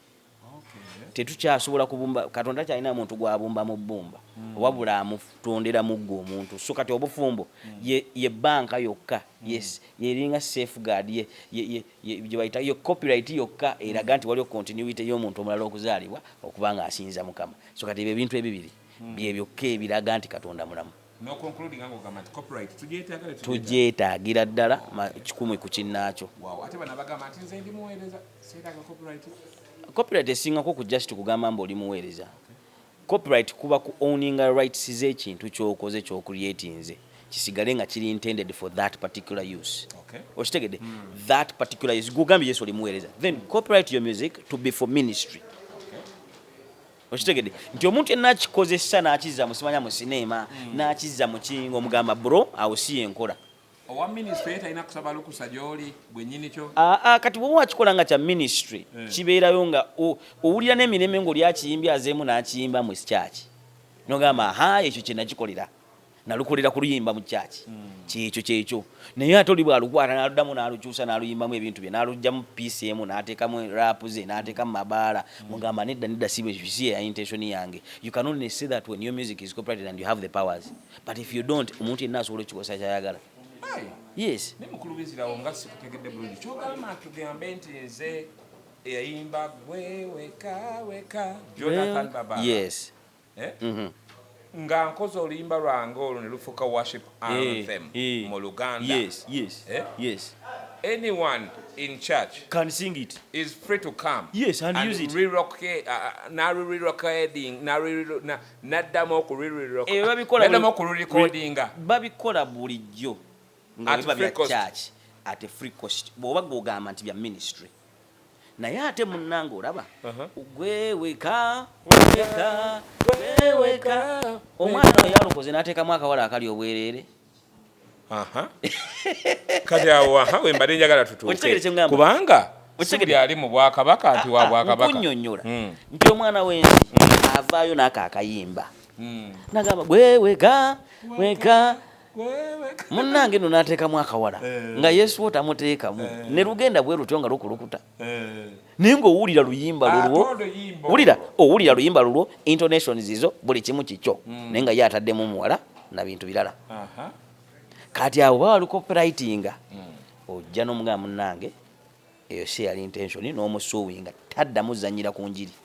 tetukyasobola kubumba Katonda kyalina muntu gwabumba mu bbumba wabula amutondera muggo omuntu so kati obufumbo ye banka yokka yes yeringa safeguard ye bayita yo copyright yokka eraga nti waliwo continuity y'omuntu omulala okuzaalibwa okubanga asinza Mukama so kati ebyo ebintu ebibiri byebyoka ebiraga nti Katonda mulamu tugyetaagira ddala 100 ku kinnaakyo copyright esingako ku just kugamba mbu oli muweereza copyright kuba ku owning rights z'ekintu kyokoze kyocreatinze kisigale nga kiri intended for that particular use okitegedde that particular use gugambye Yesu oli muweereza then copyright your music to be for ministry okitegedde nti omuntu yenna akikozesa n'akizza musimanya mu sinema n'akizza mu kingo omugamba bro awo si yenkola owa ministry talina kusaba lukusa gy'oli bwennyini kyo kati bwe wakikola nga kya ministry kibeerayo nga owulira n'emirembe ng'oli akiyimbya azeemu n'akiyimba mu kyaki n'ogamba ekyo kye nakikolera nalukolera kuluyimba mu kyaki kyekyo naye ate oli bw'alukwata n'aluddamu n'alukyusa n'aluyimbamu ebintu bye n'alugjamu piisi emu n'ateekamu raapu ze n'ateekamu mabaala mugamba nedda si ya intention yange you can only say that when your music is copyrighted and you have the powers but if you don't omuntu yenna asobola okukikosa kyayagala yes nemukulubizirawo nga sikutegedde bulungi kyogamba tugambe nti nze eyayimba gwe weka Jonathan Baba yes nga nkoze oluyimba lwange olwo ne lufuuka worship anthem mu Luganda yes anyone in church can sing it is free to come and use it naddamu okurecordinga babikola bulijjo nga biba bya church at a free cost bw'oba gw'ogamba nti bya ministry naye ate munnange olaba gweweka omwana oyo yalukoze n'ateekamu akawala akali obwereere kati awo wembadde njagala tutuuke kubanga sibyali mu bwakabaka nti wa bwakabaka nkunyonnyola nti omwana w'ensi avaayo n'ako akayimba nagamba gweweka munnange no n'ateekamu akawala nga Yesu otamuteekamu ne lugenda bwe lutyo nga lukulukuta naye ng'owulira luyimba lulwo owulira luyimba lulwo intonations izo buli kimu kikyo naye nga ye ataddemu muwala na bintu birala kati awo baba lukopyrightinga ojja n'omugamba munnange eyo si yali intention n'omusuuwinga taddamu zanyira ku njiri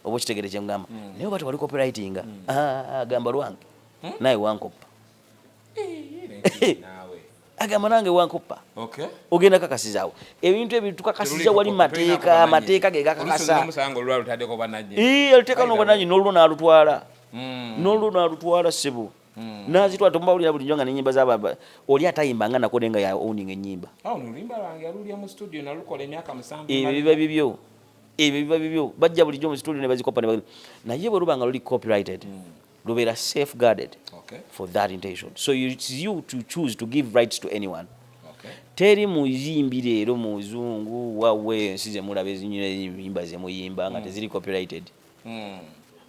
obo kitegere kye ngamba naye bati wali copywriting agamba lwange naye wankoppa agamba nange wankoppa ogenda kakasizaawo ebintu ebyo tukakasiza wali mateeka ge gakakasa aliteeka n'obwananyi n'olwo n'alutwala ssebo nazitwala tomubawulira bulijjo nga n'ennyimba z'aba oli atayimbanga nakode nga ya owning ennyimba ebyo biba bibyo bajja bulijjo mu studio ne bazikopa naye bwe lubanga luli copyrighted lubeera safeguarded for that intention. So it's you to choose to give rights to anyone. Teri muyimbi leero muzungu wawe ensi ze mulaba ezinyimba ze muyimba nga teziri copyrighted.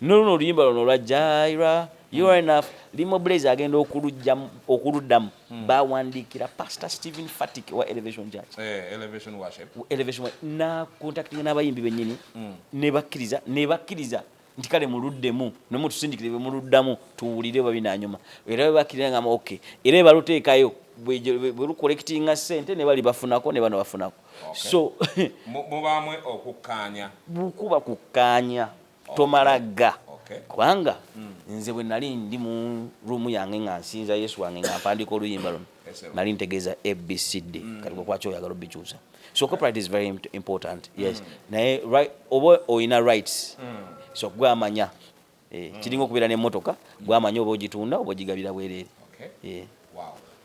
No luyimba luno lwa Jaira you are enough limo Blaze agenda okuluddamu bawandikira Pastor Stephen Fatik wa Elevation Church Elevation na contacting n'abayimbi bennyini ne bakkiriza nti kale muluddemu nemutusindikire bwe muluddamu tuwulire babinanyuma era bwe bakkirira nga okay era baluteekayo bwe lukollectinga ssente ne bali bafunako ne bano bafunako so mubamwe okukkaanya bukuba kukkaanya tomalaga kubanga nze bwe nali ndi mu ruumu yange nga nsinza Yesu wange nga mpandika oluyimba luno nali ntegeeza ABCD kati bwe kwaki oyagala obikyusa. So copyright is very important. Yes. Naye right oba oyina rights so gwamanya kiringa okubeera n'emmotoka gwamanya oba ogitunda oba ogigabira bwereere.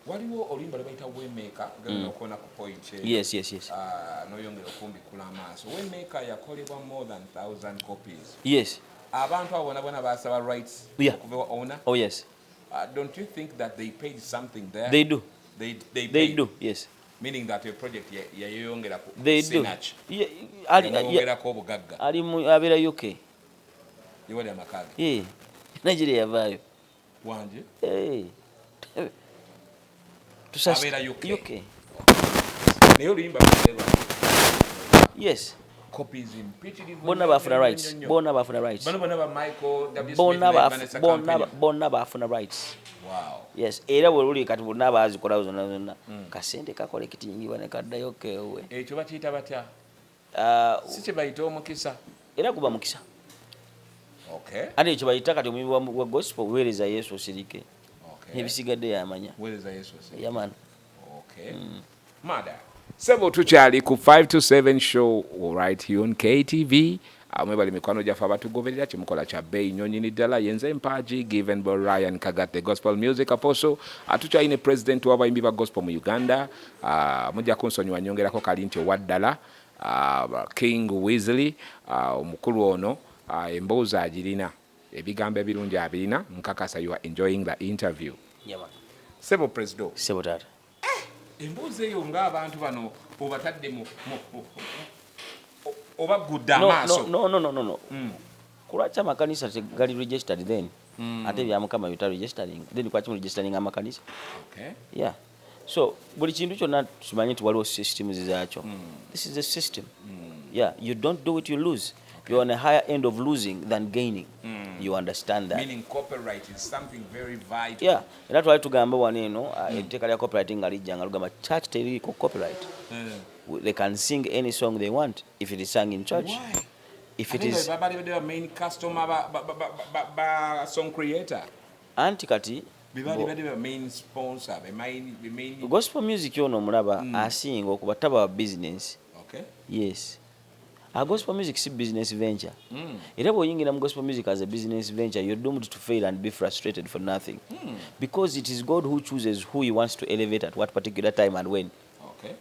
Waliwo oluyimba lwebayita Waymaker genda okona ku point yes noyongera okumbikula amaaso Waymaker yakolebwa more than 1,000 copies. Yes. Abantu abo bona basaba rights okubewa owner. Oh yes. Don't you think that they paid something there? They do. They do. Yes. Meaning that your project yayongera ku sinach ali ko bugagga ali abera UK yewali amakaga Nigeria yavayo wanje tusabira UK nayo limba yes copies imperative bona bafuna rights bona ba Michael W. bona bafuna rights. Wow. Yes, era bwe luli kati bonna bazikola zonna kasente kakolektingibwa ne kaddayo kewe ekyo bakiyita batya si kye bayita omukisa era kuba mukisa ate ekyo bayita kati omuyimbi wa gospel weereza Yesu osirike ebisigadde yamanya weereza Yesu osirike yamana mada sebo tukyali ku 5 to 7 show right here on KTV amwebali mikwano gyaffe abatugoberera kimukola kya bbeeyi nnyonyini ddala yenze mpagi given by Ryan Kagate gospel music apostle atukyayine president w'abayimbi ba gospel mu Uganda mujja kunsonyiwa nyongerako kali nti owaddala King Wesley omukulu ono emboozi agirina ebigambo ebirungi abirina nkakasa you are enjoying the interview. Sebo president sebo tata emboozi eyo ng'abantu bano obatadde mu oba good amaso no kulwacha makanisa gali registered then ate bya mukama yuta registering then kwachi mu registering amakanisa yeah so buli kintu kyonna tumanyi nti waliwo systems zaacho this is a system yeah you don't do it you lose. You're on a higher end of losing than gaining. You understand that? Meaning copyright is something very vital. Yeah, that's why tugamba waneno etteeka lya copywriting alijja nga lugamba church teriko copyright. They can sing any song they want if it is sung in church. Why? If it is the main customer song creator. Antikati the main sponsor, the main gospel music yono mulaba asinga okuba taba business. Okay. Yes. Gospel music is a business venture. Era bw'oyingira mu gospel music as a business venture, you're doomed to fail and be frustrated for nothing. Because it is God who chooses who he wants to elevate at what particular time and when. Okay.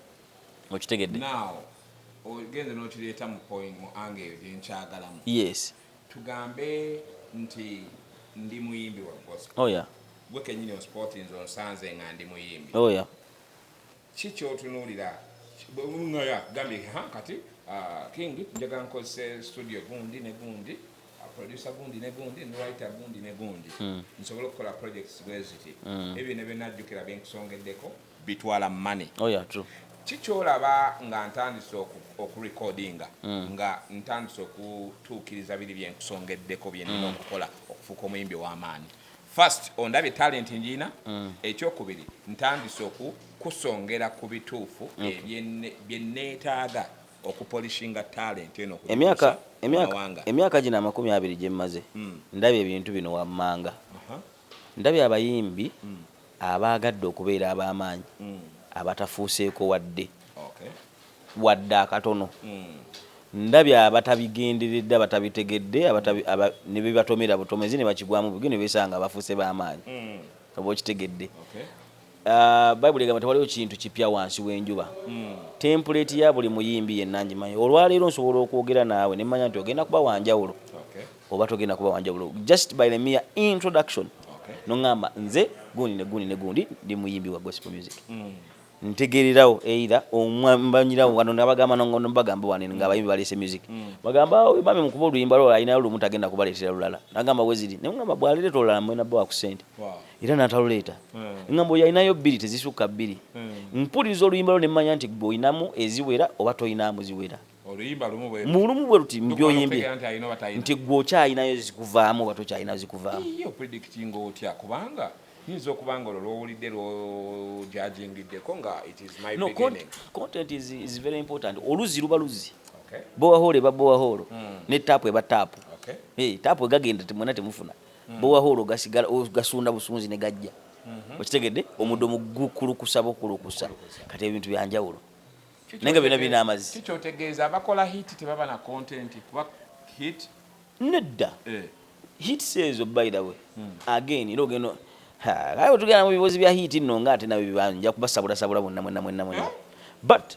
Okitegedde. Now, ogenda n'okireeta mu point mu ange gye nkyagalamu. Yes. Tugambe nti ndi muyimbi wa gospel. Oh yeah. Gwe kennyini osporting onsanze nga ndi muyimbi. Oh yeah. Kiki otunuulira? Ngaya gambe kati King njaga nkozese studio gundi ne gundi producer gundi ne gundi writer gundi ne gundi nsobola okukola projects bweziti ebyo ne benajjukira byenkusongeddeko bitwala money. Oh yeah, true. Kikyolaba nga ntandise okurecordinga nga ntandise okutuukiriza biri byenkusongeddeko byenina okukola okufuuka omuyimbi w'amaanyi. First ondabye talent njina ekyokubiri ntandise okukusongera ku bituufu byenneetaaga okupolishinga talent eno emyaka gina 20 gye mmaze ndabye ebintu bino wammanga ndabye abayimbi abaagadde okubeera ab'amaanyi abatafuuseeko wadde akatono ndabye abatabigenderedde abatabitegedde ne bibatomera butomezi ne bakigwamu bugi ne beesanga abafuuse b'amaanyi oba okitegedde bayibuli egamba tewaliwo kintu kipya wansi w'enjuba template ya buli muyimbi yenna ngimanyi olwaleero nsobola okwogera naawe ne mmanya nti ogenda kuba wanjawulo oba togenda kuba wanjawulo just by the mere introduction noŋŋamba nze gundi ne gundi ndi muyimbi wa gospel music ntegererawo eira omwambanyirawo wano nabagamba nongono bagamba wane nga abayimbi baleese music bagamba mami mukuba oluyimba lwo alina lumu tagenda kubaleetera lulala nagamba weziri ne ngamba bwaleeta olulala mwena bwa ku sente era n'ataluleeta ngamba yalinayo bbiri tezisukka bbiri mpuliriza oluyimba lwo ne mmanya nti gwe oyinamu eziwera oba toyinamu ziwera mulumu bwe luti mbyoyimbye nti gwe okyayinayo zikuvaamu oba tokyayinayo zikuvaamu kubanga yinza okubanga olwo lwowulidde lwojajingiddeko nga it is my beginning. Content is very important. Oluzi luba luzi. Bowahole ba bowaholo ne tapu eba tapu. Tapu egagenda temwena temufuna. Bowaholo gasigala gasunda busunzi ne gajja. Okitegedde omuddo mugukulukusa bokulukusa kati ebintu byanjawulo. Nenga bina bina amazi. Kikyotegeeza abakola hit tebaba na content kuba hit nedda. Hit says by the way. Again irogeno ayo tugenda mu bibozi bya hit nno nga ate nabyo bibanja kubasabula mwenna. But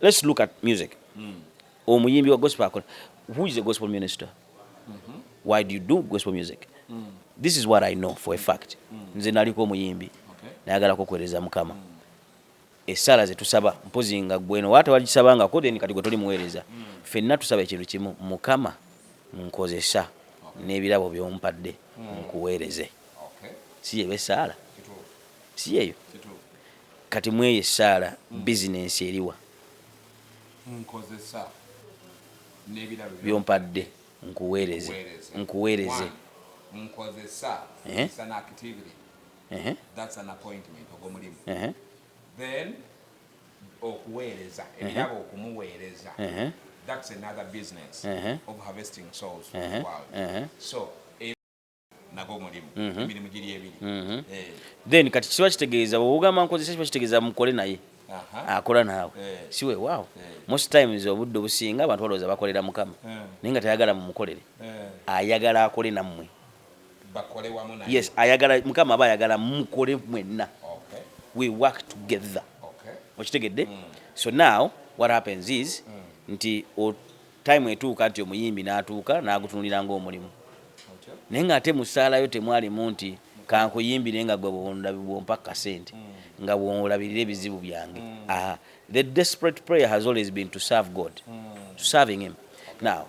let's look at music. Omuyimbi wa gospel akola. Who is a gospel minister? Why do you do gospel music? This is what I know for a fact. Nze naliko omuyimbi nayagala kokwereza mukama. Esala ze tusaba mpozi nga gweno wate wagisabanga kode ni kati gwe toli muweereza. Fenna tusaba ekintu kimu mukama nkozesa n'ebirabo by'ompadde nkuweereze. Si ebe sala si eyo kati mweye sala business eriwa nkozesa nebirabo byompadde nkuweereze nkozesa is an activity that's an appointment ogomulimu then okuweereza ebirabo okumuweereza that's another business of harvesting souls for the world so then kati kiba kitegeeza bw'ogamba nkozesa kiba kitegeeza mukole naye akola naawe siwe waawo most times obudde obusinga abantu balowooza bakolera mukama naye nga tayagala mumukolere ayagala akole nammwe yes ayagala mukama aba ayagala mukole mwenna we work together okitegedde so now what happens is nti time etuuka nti omuyimbi n'atuuka n'agutunulira ng'omulimu naye nga ate musaalayo temwalimu nti kankuyimbire nga gwe bw'ompa kasente nga bw'olabirira ebizibu byange. The desperate prayer has always been to serve God, to serving him. Now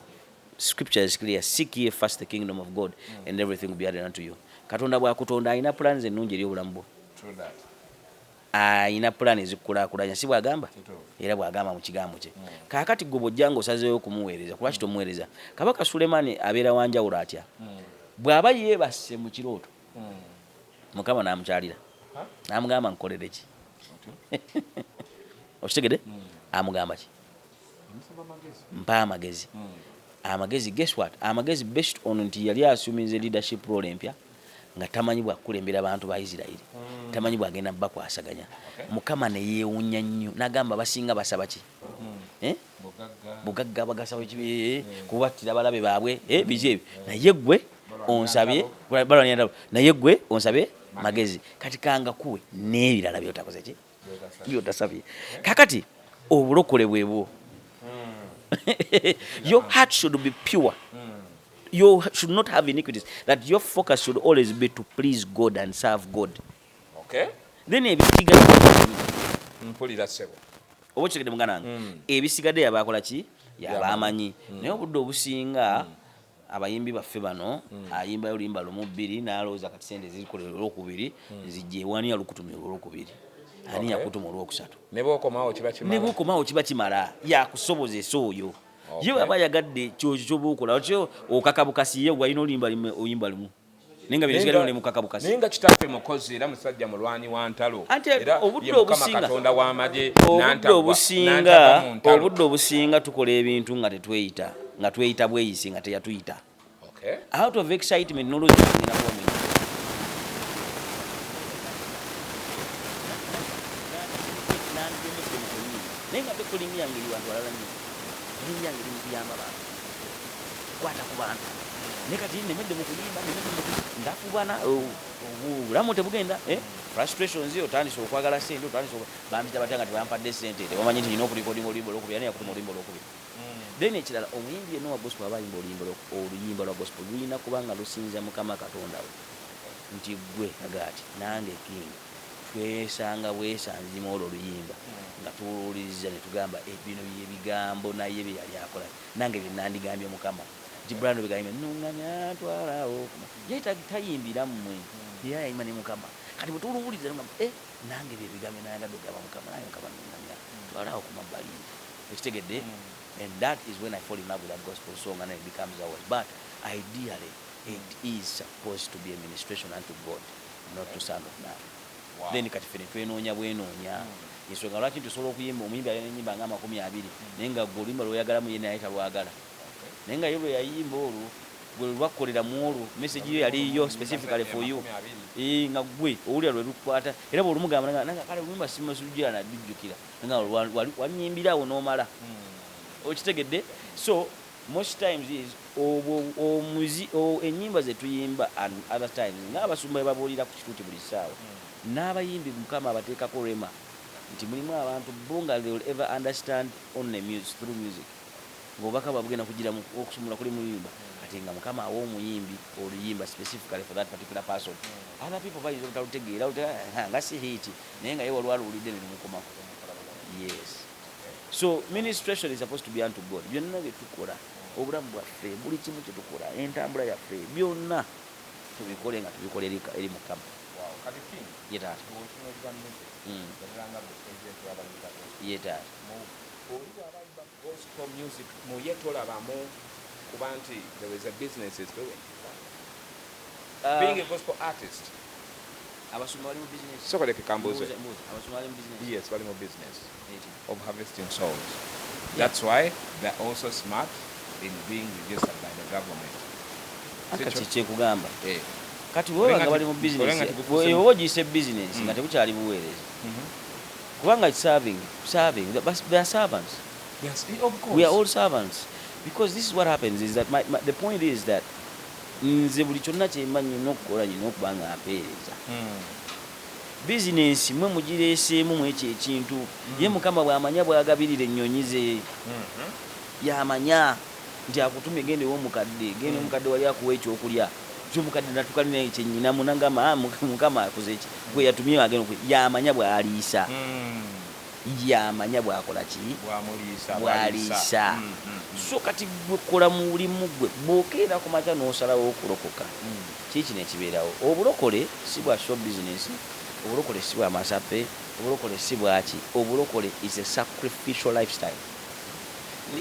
scripture is clear, seek ye first the kingdom of God and everything will be added unto you. Katonda bwakutonda alina plans ennungi eri obulamu bwo. Alina plans ezikkulaakulanya si bwagamba era bwagamba mu kigambo kye. Kaakati gwe bw'ojjanga osazeeyo okumuweereza kuba kitomuweereza. Kabaka Sulemaani abeera wanjawulo atya? Bw'aba yeebase mu kirooto mukama n'amukyalira n'amugamba nkolere ki? Okitegedde? Amugamba ki? Mpa amagezi. Amagezi guess what? Amagezi based on nti yali asuminze leadership role empya nga tamanyi bwakulembera abantu ba Isiraeli. Tamanyi bwagenda bakwasaganya. Mukama ne yeewunya nnyo n'agamba basinga basaba ki? Bugagga bagasaba kibi kubattira balabe baabwe biki naye gwe onsabye naye gwe onsabye magezi kati kanga kuwe n'ebirala byotakoze ki byotasabye kakati obulokole bwebwo. Your heart should be pure. You should not have iniquities. That your focus should always be to please God and serve God. Okay. Then ebisigadde mpulira sebo obochekede mugana ebisigadde yabakola ki yabamanyi naye obudde obusinga abayimbi baffe bano ayimba yolimba lumu bbiri n'alowooza kati sente zirikolera olwokubiri zijje wani yalukutumira olwokubiri ani yakutuma olwokusatu ne bw'okomawo kiba kimala yakusobozesa oyo ye aba yagadde ky'oba okola otyo okakabukasi ye walina oyimba limu Ninga bisigale ne mukaka bukasi. Ninga kitaffe mukozi era musajja mulwani wa ntalo. Era obudde obusinga Katonda wa maje obudde obusinga tukola ebintu nga tetweyita nga tweyita bweyisi nga teyatuyita. Okay. Out of excitement n'oluzira ngina kuba mwenye. Nenga bekulimia ngiri wantu walala nyo. Kulimia ngiri mkiyamba bantu. Kwata ku bantu. Nekati nemedde mu kuyimba ndafubana obulamu tebugenda frustrations yo tandise okwagala sente tandise bambita batanga tebampadde sente tebamanyi nti ino okulikodinga oluyimba olwokubiri ani yakutuma oluyimba olwokubiri then ekirala omuyimbi yenna wa gospel aba ayimba oluyimba lwa gospel lulina kubanga lusinza Mukama Katonda we nti gwe agati nange king twesanga bwesanzima olwo oluyimba nga tuwuliriza ne tugamba bino byebigambo naye bye yali akola nange bye nandigambye Mukama Jibrano bigaime nunganya twalawo yeta tayimbira mmwe ya imani Mukama kati butuluwuliza ngamba nange bye bigambe nanga dogaba Mukama naye Mukama nunganya twalawo kumabali ekitegedde and that is when I fall in love with that gospel song and it becomes ours but ideally it is supposed to be a ministration unto God not to son of man. Wow. Then kati fene twenonya bwenonya ensonga lwaki tusobola okuyimba omuyimbi alina ennyimba nga 20 naye nga goluyimba lwoyagala mu yena ayita lwagala nenga yo yayimba olwo gwe lwakolera mu olwo message yo yali yo specifically for you nga gwe owulira lwe lukwata era bwe olumugamba nanga kale oluyimba simasujjira na bijjukira nga wanyimbirawo n'omala okitegedde so most times is enyimba ze tuyimba and other times ng'abasumba babuulira ku kituuti buli ssaawa n'abayimbi Mukama abateekako rema nti mulimu abantu bonga they will ever understand only music through music ngobaka babugenda kugira okusumula kuli muyimba ate nga Mukama awo omuyimbi oluyimba specifically for that particular person other people bayinza obutalutegeera nga si hit naye nga ye walwalulidde ne mukomako yes so ministration is supposed to be unto God byonna bye tukola obulamu bwaffe buli kimu kye tukola entambula yaffe byonna tubikole nga tubikolera eri Mukama yetaata yetaata gospel music muyetola bamu kubanti there is a business is doing being a gospel artist abasumba bali mu business so kale kikambuzo abasumba bali mu business yes bali mu business of harvesting souls that's why they're also smart in being registered by the government akati kyekugamba kati wewe nga bali mu business wewe gise business nga tebukyali buweereza kubanga serving they are servants. Yes, of course. We are all servants because this is what happens is that the point is that nze buli kyonna kyemanyi n'okukola nyina okuba nga mpeereza business mwe mugireeseemu mu ekyo ekintu ye Mukama bw'amanya bw'agabirira ennyonyi ze yamanya nti akutumye gende w'omukadde gende omukadde wali akuwa ekyokulya kyomukadde natukalina ekyennyina munagamba Mukama akuze eki gwe yatumye agenda yamanya bw'aliisa yamanya bwakola ki bwaliisa so kati gwekola mu bulimu gwe bwokeera ku makya n'osalawo okulokoka kiki nekibeerawo obulokole si bwa show business obulokole si bwa masape obulokole si bwaki obulokole is a sacrificial lifestyle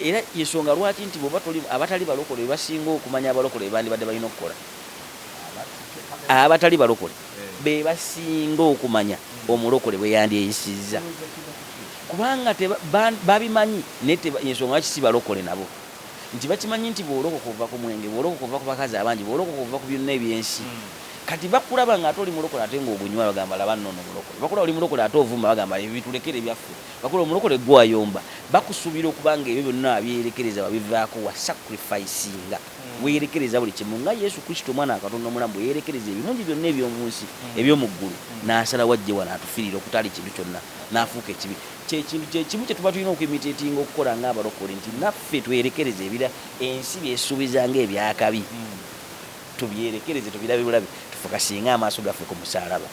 era yensonga lwaki nti abatali balokole basinga okumanya abalokole bandibadde balina okukola abatali balokole be basinga okumanya omulokole bwe yandyeyisizza kubanga babimanyi yensonga lwaki si balokole nabo nti bakimanyi nti bw'olokoka ova ku mwenge bw'olokoka ova ku bakazi abangi bw'olokoka ova ku byonna ebyensi kati bakulaba nga ate oli mulokole ate ng'ogunywa bagamba laba nno mulokole bakulaba oli mulokole ate ovuma bagamba bitulekere byaffe bakulaba omulokole gwayomba bakusuubira okuba nga ebyo byonna abyerekereza babivaako wa sacrificinga weerekereza buli kimu nga Yesu Kristo omwana wa Katonda omulamu bwe yeerekereza ebirungi byonna eby'omu nsi eby'omu ggulu n'asalawo ajje wano atufiirira okutali kintu kyonna n'afuuka ekibi kyekimu kye tuba tulina okwimitetinga okukola ng'abalokole nti naffe twerekereze ebira ensi byesuubiza ng'ebyakabi tubyerekereze tubirabe bulabe tufokasinga amaaso gaffe ku musaalaba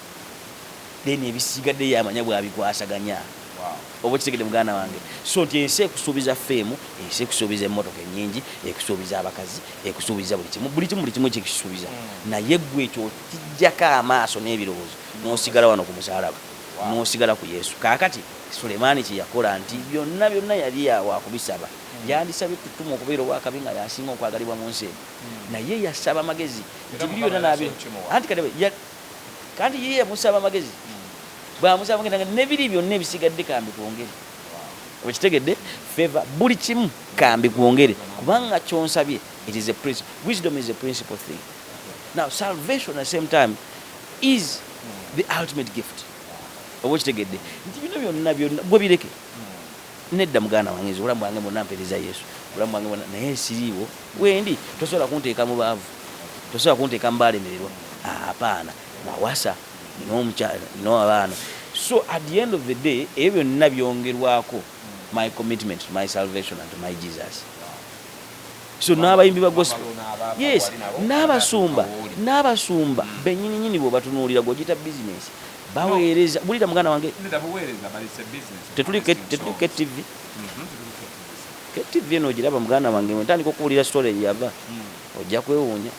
then ebisigadde yamanya bwabikwasaganya oba kitegedde muganda wange so nti ensi ekusuubiza feemu ensi ekusuubiza emmotoka ennyingi ekusuubiza abakazi ekusuubiza buli kimu ekikisuubiza naye gwe ekyo kijjako amaaso n'ebirowoozo n'osigala wano ku musaalaba n'osigala ku Yesu. Kaakati Sulemaani kye yakola nti byonna yali wakubisaba. Yandisabye tutuma okubeera obwakabi nga yasinga okwagalibwa mu nsi naye yasaba amagezi nti biri byonna nabyo anti kandi ye yamusaba amagezi bwamusaba amagezi nebiri byonna ebisigadde kambi kwongere okitegedde favor buli kimu kambi kwongere kubanga kyonsabye it is a principle. Wisdom is a principal thing. Now salvation at the same time is the ultimate gift. Okitegedde nti bino byonna bwe bireke nedda muganda wange nze obulamu bwange bwonna mpeereza Yesu obulamu bwange bwonna naye siriiwo wendi tosobola kunteeka mu baavu tosobola kunteeka mu baalemererwa apaana nawasa n'omukyala n'abaana. So at the end of the day ebyo byonna byongerwako my commitment to my salvation and to my Jesus. So n'abayimbi ba gospel yes n'abasumba bennyininyini bwe batunuulira gw'ogiyita business baweereza bulira muganda wange tetuli KTV KTV eno ogiraba muganda wange ntandika okuwulira story yava ojja kwewuunya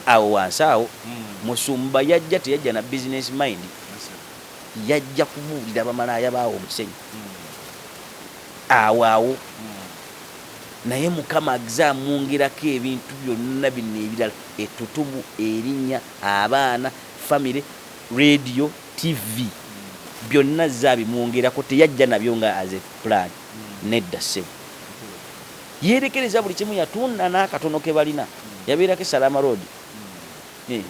awo wansi awo musumba yajja teyajja na business mind yajja kubuulira bamalaaya baawo mu kisenyi awo naye Mukama agizamwongerako ebintu byonna bino ebirala ettutumu erinnya abaana family radio TV byonna zabimwongerako teyajja nabyo nga as a plan nedda ssebo yerekereza buli kimu yatunda n'akatono ke balina yabeerako Salama Road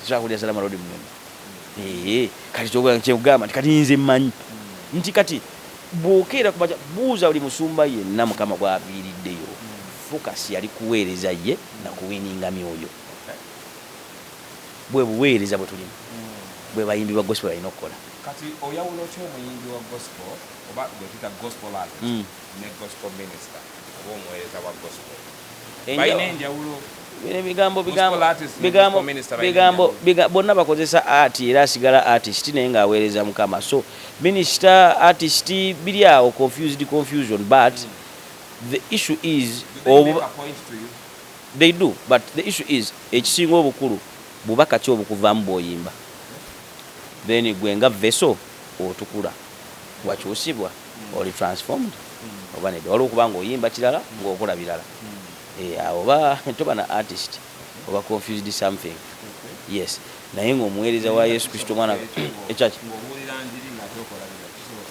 tusakulira Salama Road munyonyi kati kyogamba nti kati nze mmanyi nti kati bw'okeera kubaja buuza buli musumba yenna Mukama gw'aviiriddeyo focus yali kuweereza ye na kuwininga myoyo bwe buweereza bwe tulimu bwe bayimbi ba gospel balina okukola. Kati oyawulo ki omuyimbi wa gospel oba gwe tuyita gospel artist ne gospel minister oba omuweereza wa gospel balina enjawulo? Bigambo bonna bakozesa art era asigala artist naye ng'aweereza Mukama. So minister artist biri awo confusion but the issue is they do but the issue is ekisinga obukulu bubaka ki obukuvaamu bw'oyimba then gwe nga vessel otukula wakyusibwa oli transformed oba nedda waliwo okubanga oyimba kirala ng'okola birala oba toba na artist oba confused something yes naye ng'omuweereza wa Yesu Kristo mwana ekyaki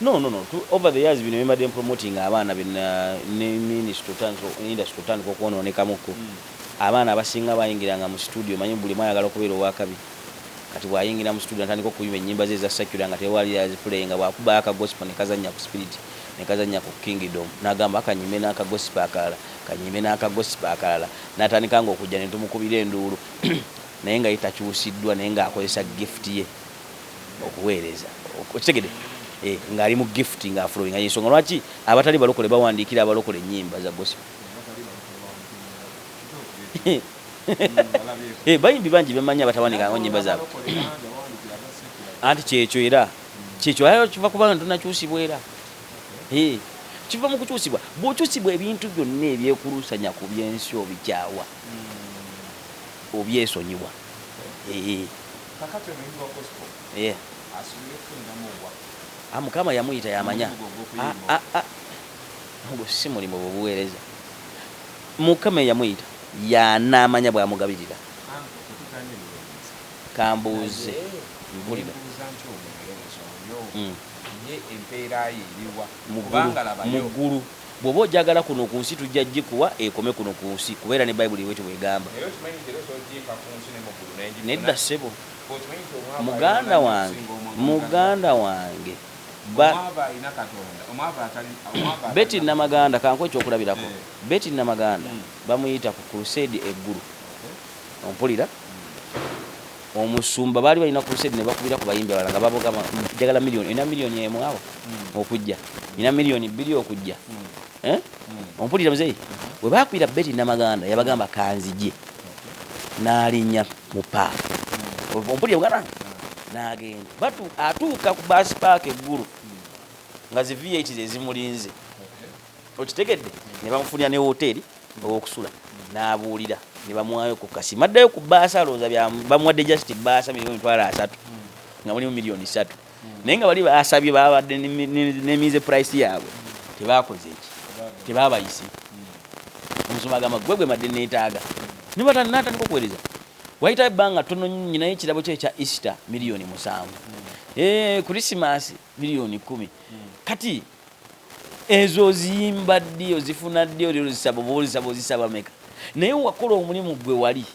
no over the years bino bembadde promoting abaana ne ministry industry tandika okwonoonekamuko abaana abasinga bayingiranga mu studio manyi buli mwayagala okubeera owakabi kati bwayingira mu studio natandika okuyimba ennyimba ze eza secular nga tewali aziplayinga bwakuba aka gospel nekazanya ku spirit nekazanya ku kingdom nagamba akanyime n'aka gospel akalala kanyime n'aka gospel akalala natandika nga okujja ne tumukubira enduulu naye nga yitakyusiddwa naye nga akozesa gift ye okuweereza okitegede ng'ali mu gift nga aflowing ensonga lwaki abatali balokole bawandiikira abalokole ennyimba za gospel bayimbi bangi bemanyi abatawandiikanga ennyimba zaabwe anti kyekyo era kyekyo ayo kiva kubanga tonakyusibwa era kiva mu kukyusibwa bw'okyusibwa ebintu byonna ebyekulusanya ku byensi obikyawa obyesonyiwa Mukama yamuyita yamanya si mulimu bwebuweereza Mukama yamuyita yanaamanya bwamugabirira kambuuze mpulira muggulu bw'oba ojagala kuno ku nsi tujja gikuwa ekome kuno ku nsi kubeera ne bayibuli bwetyo bwegamba nedda ssebo muganda wange Betty Namaganda kankwe ekyokulabirako Betty Namaganda bamuyita ku crusade eggulu ompulira omusumba baali balina crusade ne bakubira ku bayimbi abalala nga babogama jagala miliyoni emu awo okujja ina miliyoni 2 okujja ompulira muzeeyi bwe bakubira Betty Namaganda yabagamba kanzije n'alinnya mu paaka ompulira bugana n'agenda atuuka ku bus park eggulu nga zi V8 zezimulinze okitegedde ne bamufunira ne hoteri owokusula n'abuulira ne bamuwayo ku kasi maddayo ku baasa alowooza bamuwadde just baasa $3,000 nga mulimu miliyoni 3 naye nga bali basabye babadde nemize price yaabwe tebakoze eki tebabayise omusoma agamba gwegwe madde neetaaga nibatanatandika okuweereza wayita ebbanga ttono nnyo naye ekirabo kye ekya Easter miliyoni 7 Christmas miliyoni 10 kati ezo ziyimba ddi ozifuna ddi olizisaba ozisaba meka naye wakola omulimu gwe wali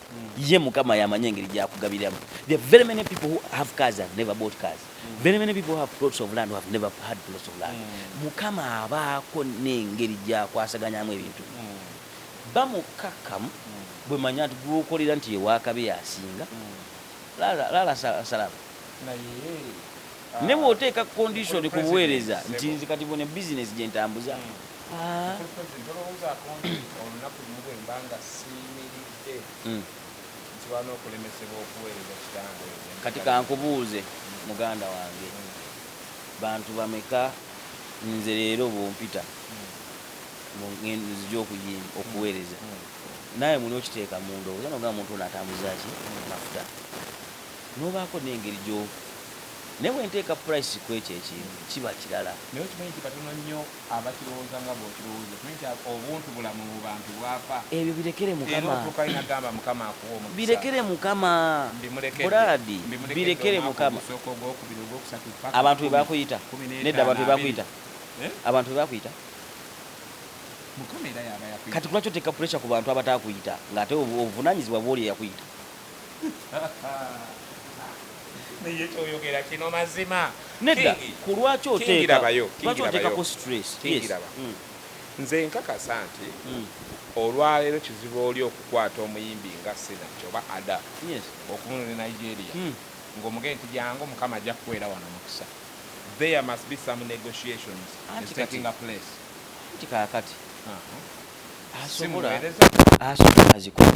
ye Mukama yamanya engeri gyakugabiramu. There are very many people who have cars and never bought cars. Very many people who have plots of land who have never had plots of land. Mukama abaako n'engeri gyakwasaganyamu ebintu bamukakamu bwe manya nti gwokolera nti ewakabe yasinga lala salama ne bw'oteeka condition ku buweereza nti nzi kati bone business gye ntambuza kati kankubuuze muganda wange bantu bameka nze leero bompita mu ngendo z'okuyimba okuweereza naye muli okiteeka mu ndowooza n'ogamba muntu ono atambuza ki mafuta n'obaako n'engeri gyo naye bwenteeka price ku ekyo ekintu kiba kirala naye okimanyi kikatono nnyo abakirowooza nga bw'okirowooza kimanyi nti obuntu bulamu mu bantu bwapa ebyo birekere Mukama nagamba Mukama akuwa omukisa birekere Mukama Buladi birekere Mukama abantu bebakuyita nedda abantu bebakuyita abantu bebakuyita Mukama era yaba yakuyita kati kulwaki oteeka pressure ku bantu abatakuyita ng'ate obuvunaanyizibwa bw'oli yakuyita naye kyoyogera kino mazima nedda ku lwaki oteekako stress nze nkakasa nti olwaleero kizibu oli okukwata omuyimbi nga Sinach oba Ada okumunula ne Nigeria ng'omugee nti jangu Mukama ajja kukuweera wano mukisa. There must be some negotiations taking a place. Nti kaakati asobola azikola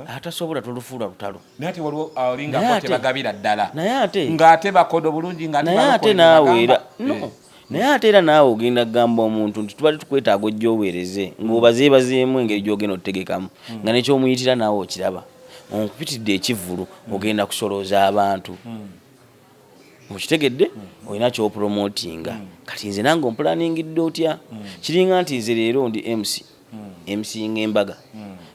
atasobola tolufuula lutalo naye ate waliwo alinga tebagabira ddala naye ate ng'ate bakodo bulungi nga naye ate naawe era naye ate era naawe ogenda kugamba omuntu nti tubali tukwetaaga ojja oweereze ng'obazeebazeemu engeri gy'ogenda otegekamu nga nekyomuyitira naawe okiraba onkupitidde ekivvulu ogenda kusolooza abantu mukitegedde olina kyopromotinga kati nze nange ompulaningidde otya kiringa nti nze leero ndi MC ng'embaga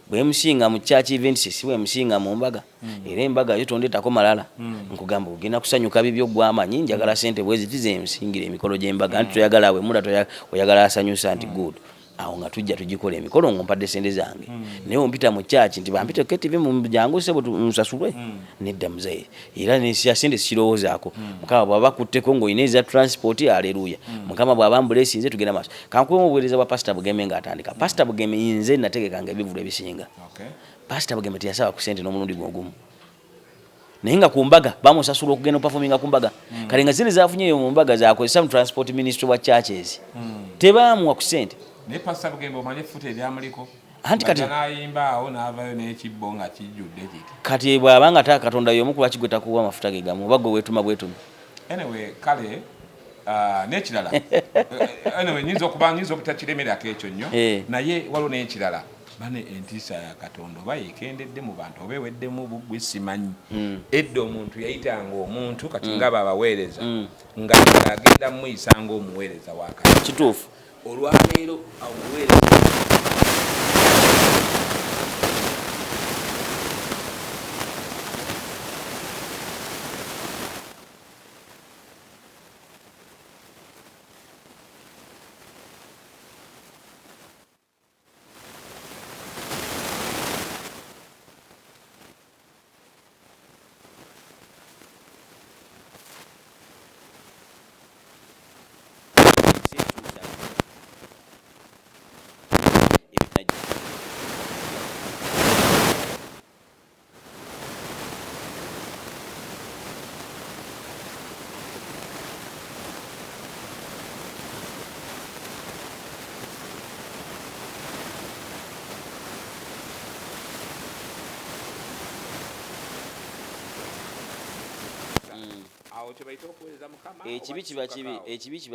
bwe musinga mu church events siwe musinga mu mbaga era embaga yo tondetako malala nkugamba ogenda kusanyuka bibyo gwamanyi njagala sente bwezi tize musingira emikolo gy'embaga nti toyagala we muda oyagala asanyusa nti good awo nga tujja tugikola emikolo ngompadde sente zange naye ompita mu church nti bampita KTV mu jangu sebo musasulwe nedda muzeyi era nesya sente sikirowoozaako Mukama bw'aba kutteko ng'olina eza transport aleluya Mukama bw'aba mbulesinze tugenda maaso kankuwa obuweereza bwa Pastor Bugeme ng'atandika Pastor Bugeme nze nategekanga ebivulu ebisinga Pastor Bugeme teyasaba ku sente n'omulundi gwogumu naye nga ku mbaga bamusasula okugenda opafominga ku mbaga kale nga zine zafunyeyo mu mbaga zakozesa mu transport ministry wa churches tebaamuwa ku sente ne Pastor Bugembe omanye futa ebyamuliko anti kati nayimba awo n'avaayo n'ekibbo nga kijjudde kiti kati bw'abanga taa Katonda y'omu ku lwaki gwe takuwa amafuta ge gamu oba gwe weetuma bwetumi anyway kale n'ekirala anyway nyinza obutakiremerako ekyo nnyo naye waliwo n'ekirala bane entiisa ya Katonda oba yekendedde mu bantu oba eweddemu bugwe simanyi edda omuntu yayitanga omuntu kati nga babaweereza nga agenda muyisa ng'omuweereza wa Katonda kituufu olwaleero awuweereza ekibi kiba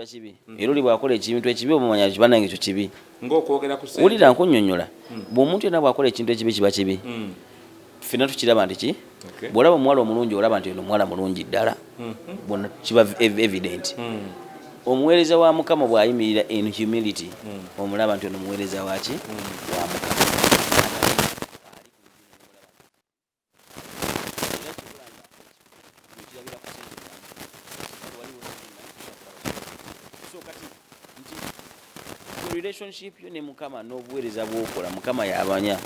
kibi era oli bw'akola ekintu ekibi omumanya kibanange ekyo kibi ng'okwogera ku sente wulira nkunnyonnyola bw'omuntu yenna bw'akola ekintu ekibi kiba kibi fina tukiraba nti ki bw'olaba omuwala omulungi olaba nti ono muwala mulungi ddala bonna kiba evident omuweereza wa Mukama bw'ayimirira in humility omulaba nti ono muweereza waki wa Mukama. Relationship yo ne Mukama n'obuweereza bw'okola Mukama y'abanya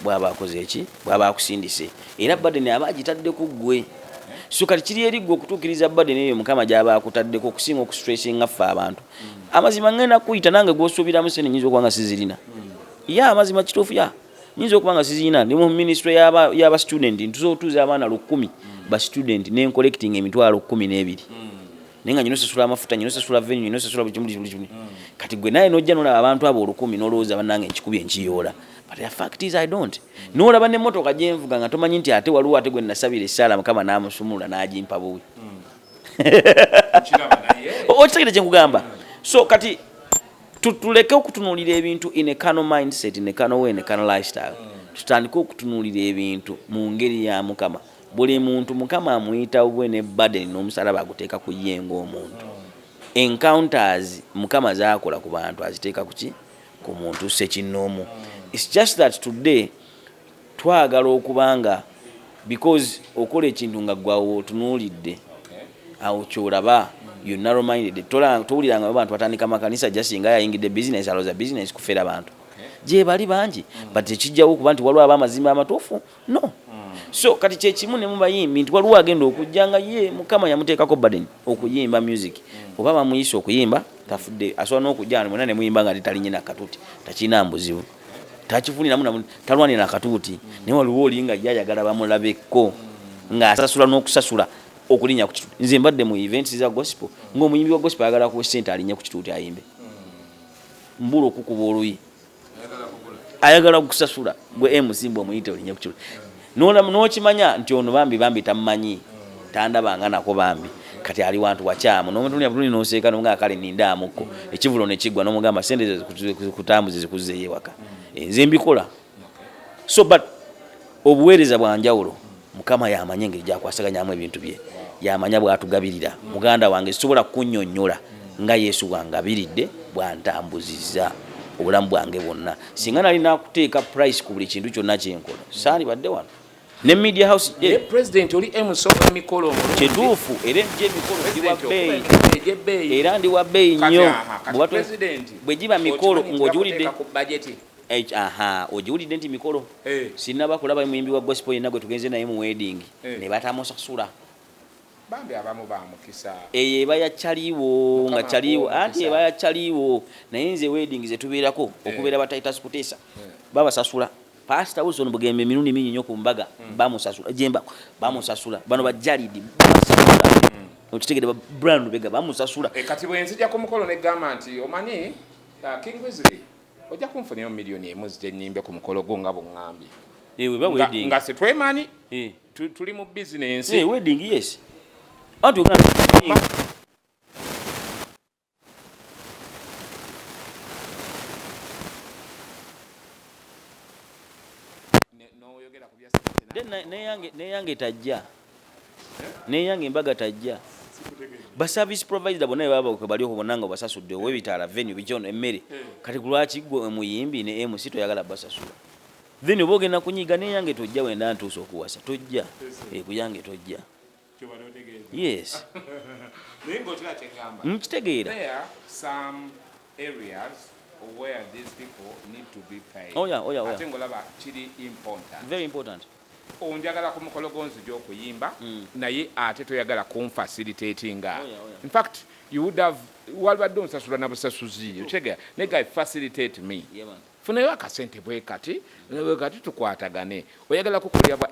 bw'aba akoze eki bw'aba akusindise era burden aba agitaddeko ggwe so kati kiri eri ggwe okutuukiriza burden eyo Mukama gy'aba akutaddeko okusinga okustressinga ffe abantu amazima ngenda kuyita nange gw'osuubiramu sente nyinza okuba nga sizirina ya amazima kituufu ya nyinza okuba nga sizirina ndi mu ministry y'aba student ntusobola otuuza abaana 100 ba student ne collecting emitwalo 12 nenga nyino sesula amafuta nyino sesula venue nyino sesula buli kati gwe naye nojja nolaba abantu abo 10 nolowooza bannange nkikubye nkiyoola but the fact is I don't nolaba ne motoka gyenvuga nga tomanyi nti ate waliwo ate gwe nasabira essala Mukama n'amusumulula n'agimpa buwi okitegere kye nkugamba so kati tuleke okutunuulira ebintu in a carnal mindset in a carnal way in a carnal lifestyle tutandike okutunuulira ebintu mu ngeri ya Mukama buli muntu Mukama amuyita obwe ne burden n'omusalaba aguteeka ku ye ng'omuntu encounters Mukama zaakola ku bantu aziteeka kuki ku muntu sekinoomu. It's just that today twagala okubanga because okola ekintu nga gwawo otunuulidde awo kyolaba you narrow minded towuliranga abantu batandika makanisa jasinga yayingidde business aloza business kufera abantu je bali bangi but ekijjawo kuba nti waliwo abamazima amatuufu no so kati kyekimu ne mubayimbi nti waliwo agenda okujjanga ye Mukama yamuteekako burden okuyimba music oba bamuyise okuyimba tafudde asobola n'okujjana mwena ne muyimba nga titalinye na katuuti takina mbuzibu takifuniramu talwanira na katuuti naye waliwo oli nga yayagala bamulabeko ng'asasula n'okusasula okulinya ku kituuti nze mbadde mu events za gospel ng'omuyimbi wa gospel ayagala kuwa ssente alinye ku kituuti ayimbe mbula okukuba oluyi ayagala kusasula gwe emusimba omuyite olinye ku kituuti n'okimanya nti ono bambi tamumanyi tandabanga nako bambi kati ali wantu wakyamu n'omutunia butuni n'oseeka nga akale nindaamuko ekivulo ne kiggwa n'omugamba sente kutambuze zikuzeeyo ewaka nze mbikola so but obuweereza bwa njawulo Mukama yamanya engeri gyakwasaganyamu ebintu bye yamanya bw'atugabirira muganda wange sisobola kunnyonnyola nga Yesu wangabiridde bw'antambuzizza obulamu bwange bwonna singa nali nakuteeka price ku buli kintu kyonna kyenkola saani badde wano ne media house president oli emusoma mikolo kituufu era ndi wa bbeeyi nnyo bwe giba mikolo ng'ogiwulidde ogiwulidde nti mikolo sinaba kulaba muyimbi wa gospel yenna gwe tugenze naye mu wedding ne batamusasula bambi abamu bamukisa eyo eba yakyaliwo nga kyaliwo anti eba yakyaliwo naye nze wedding ze tubeerako okubeera batayitas kuteesa babasasula Pastor Wilson Bugembe mirundi mingi nnyo ku mbaga bamusasula jemba bamusasula bano bajalidi bamusasula okitegere brand bega bamusasula kati bwe nzija ku mukolo ne gamba nti omanyi King Wesley ojja kunfunira milioni emu zitenyimbe ku mukolo gwo nga bungambye ewe ba wedding nga se twemani tuli mu business wedding yes anti uganda neyange tajja neyange embaga tajja ba service provider bonna baba bali okubonanga obasasudde owebitaala venue bijono emmere kati kulwaki gwe muyimbi ne MC toyagala basasula then oba ogenda kunyiga neyange tojja wenda ntuusa okuwasa tojja kuyange tojja yes nkitegeera some areas where these people need to be paid. Oh yeah. Atengolaba chiri important. Very important. Onjagala ku mukolo gonzi okuyimba naye ate toyagala kumfacilitatinga. In fact, you would have walbadde onsasula na busasuzi. Uchega nega facilitate me. Yeah man. Funayo akasente bwe kati tukwatagane. Oyagala kukolya bwa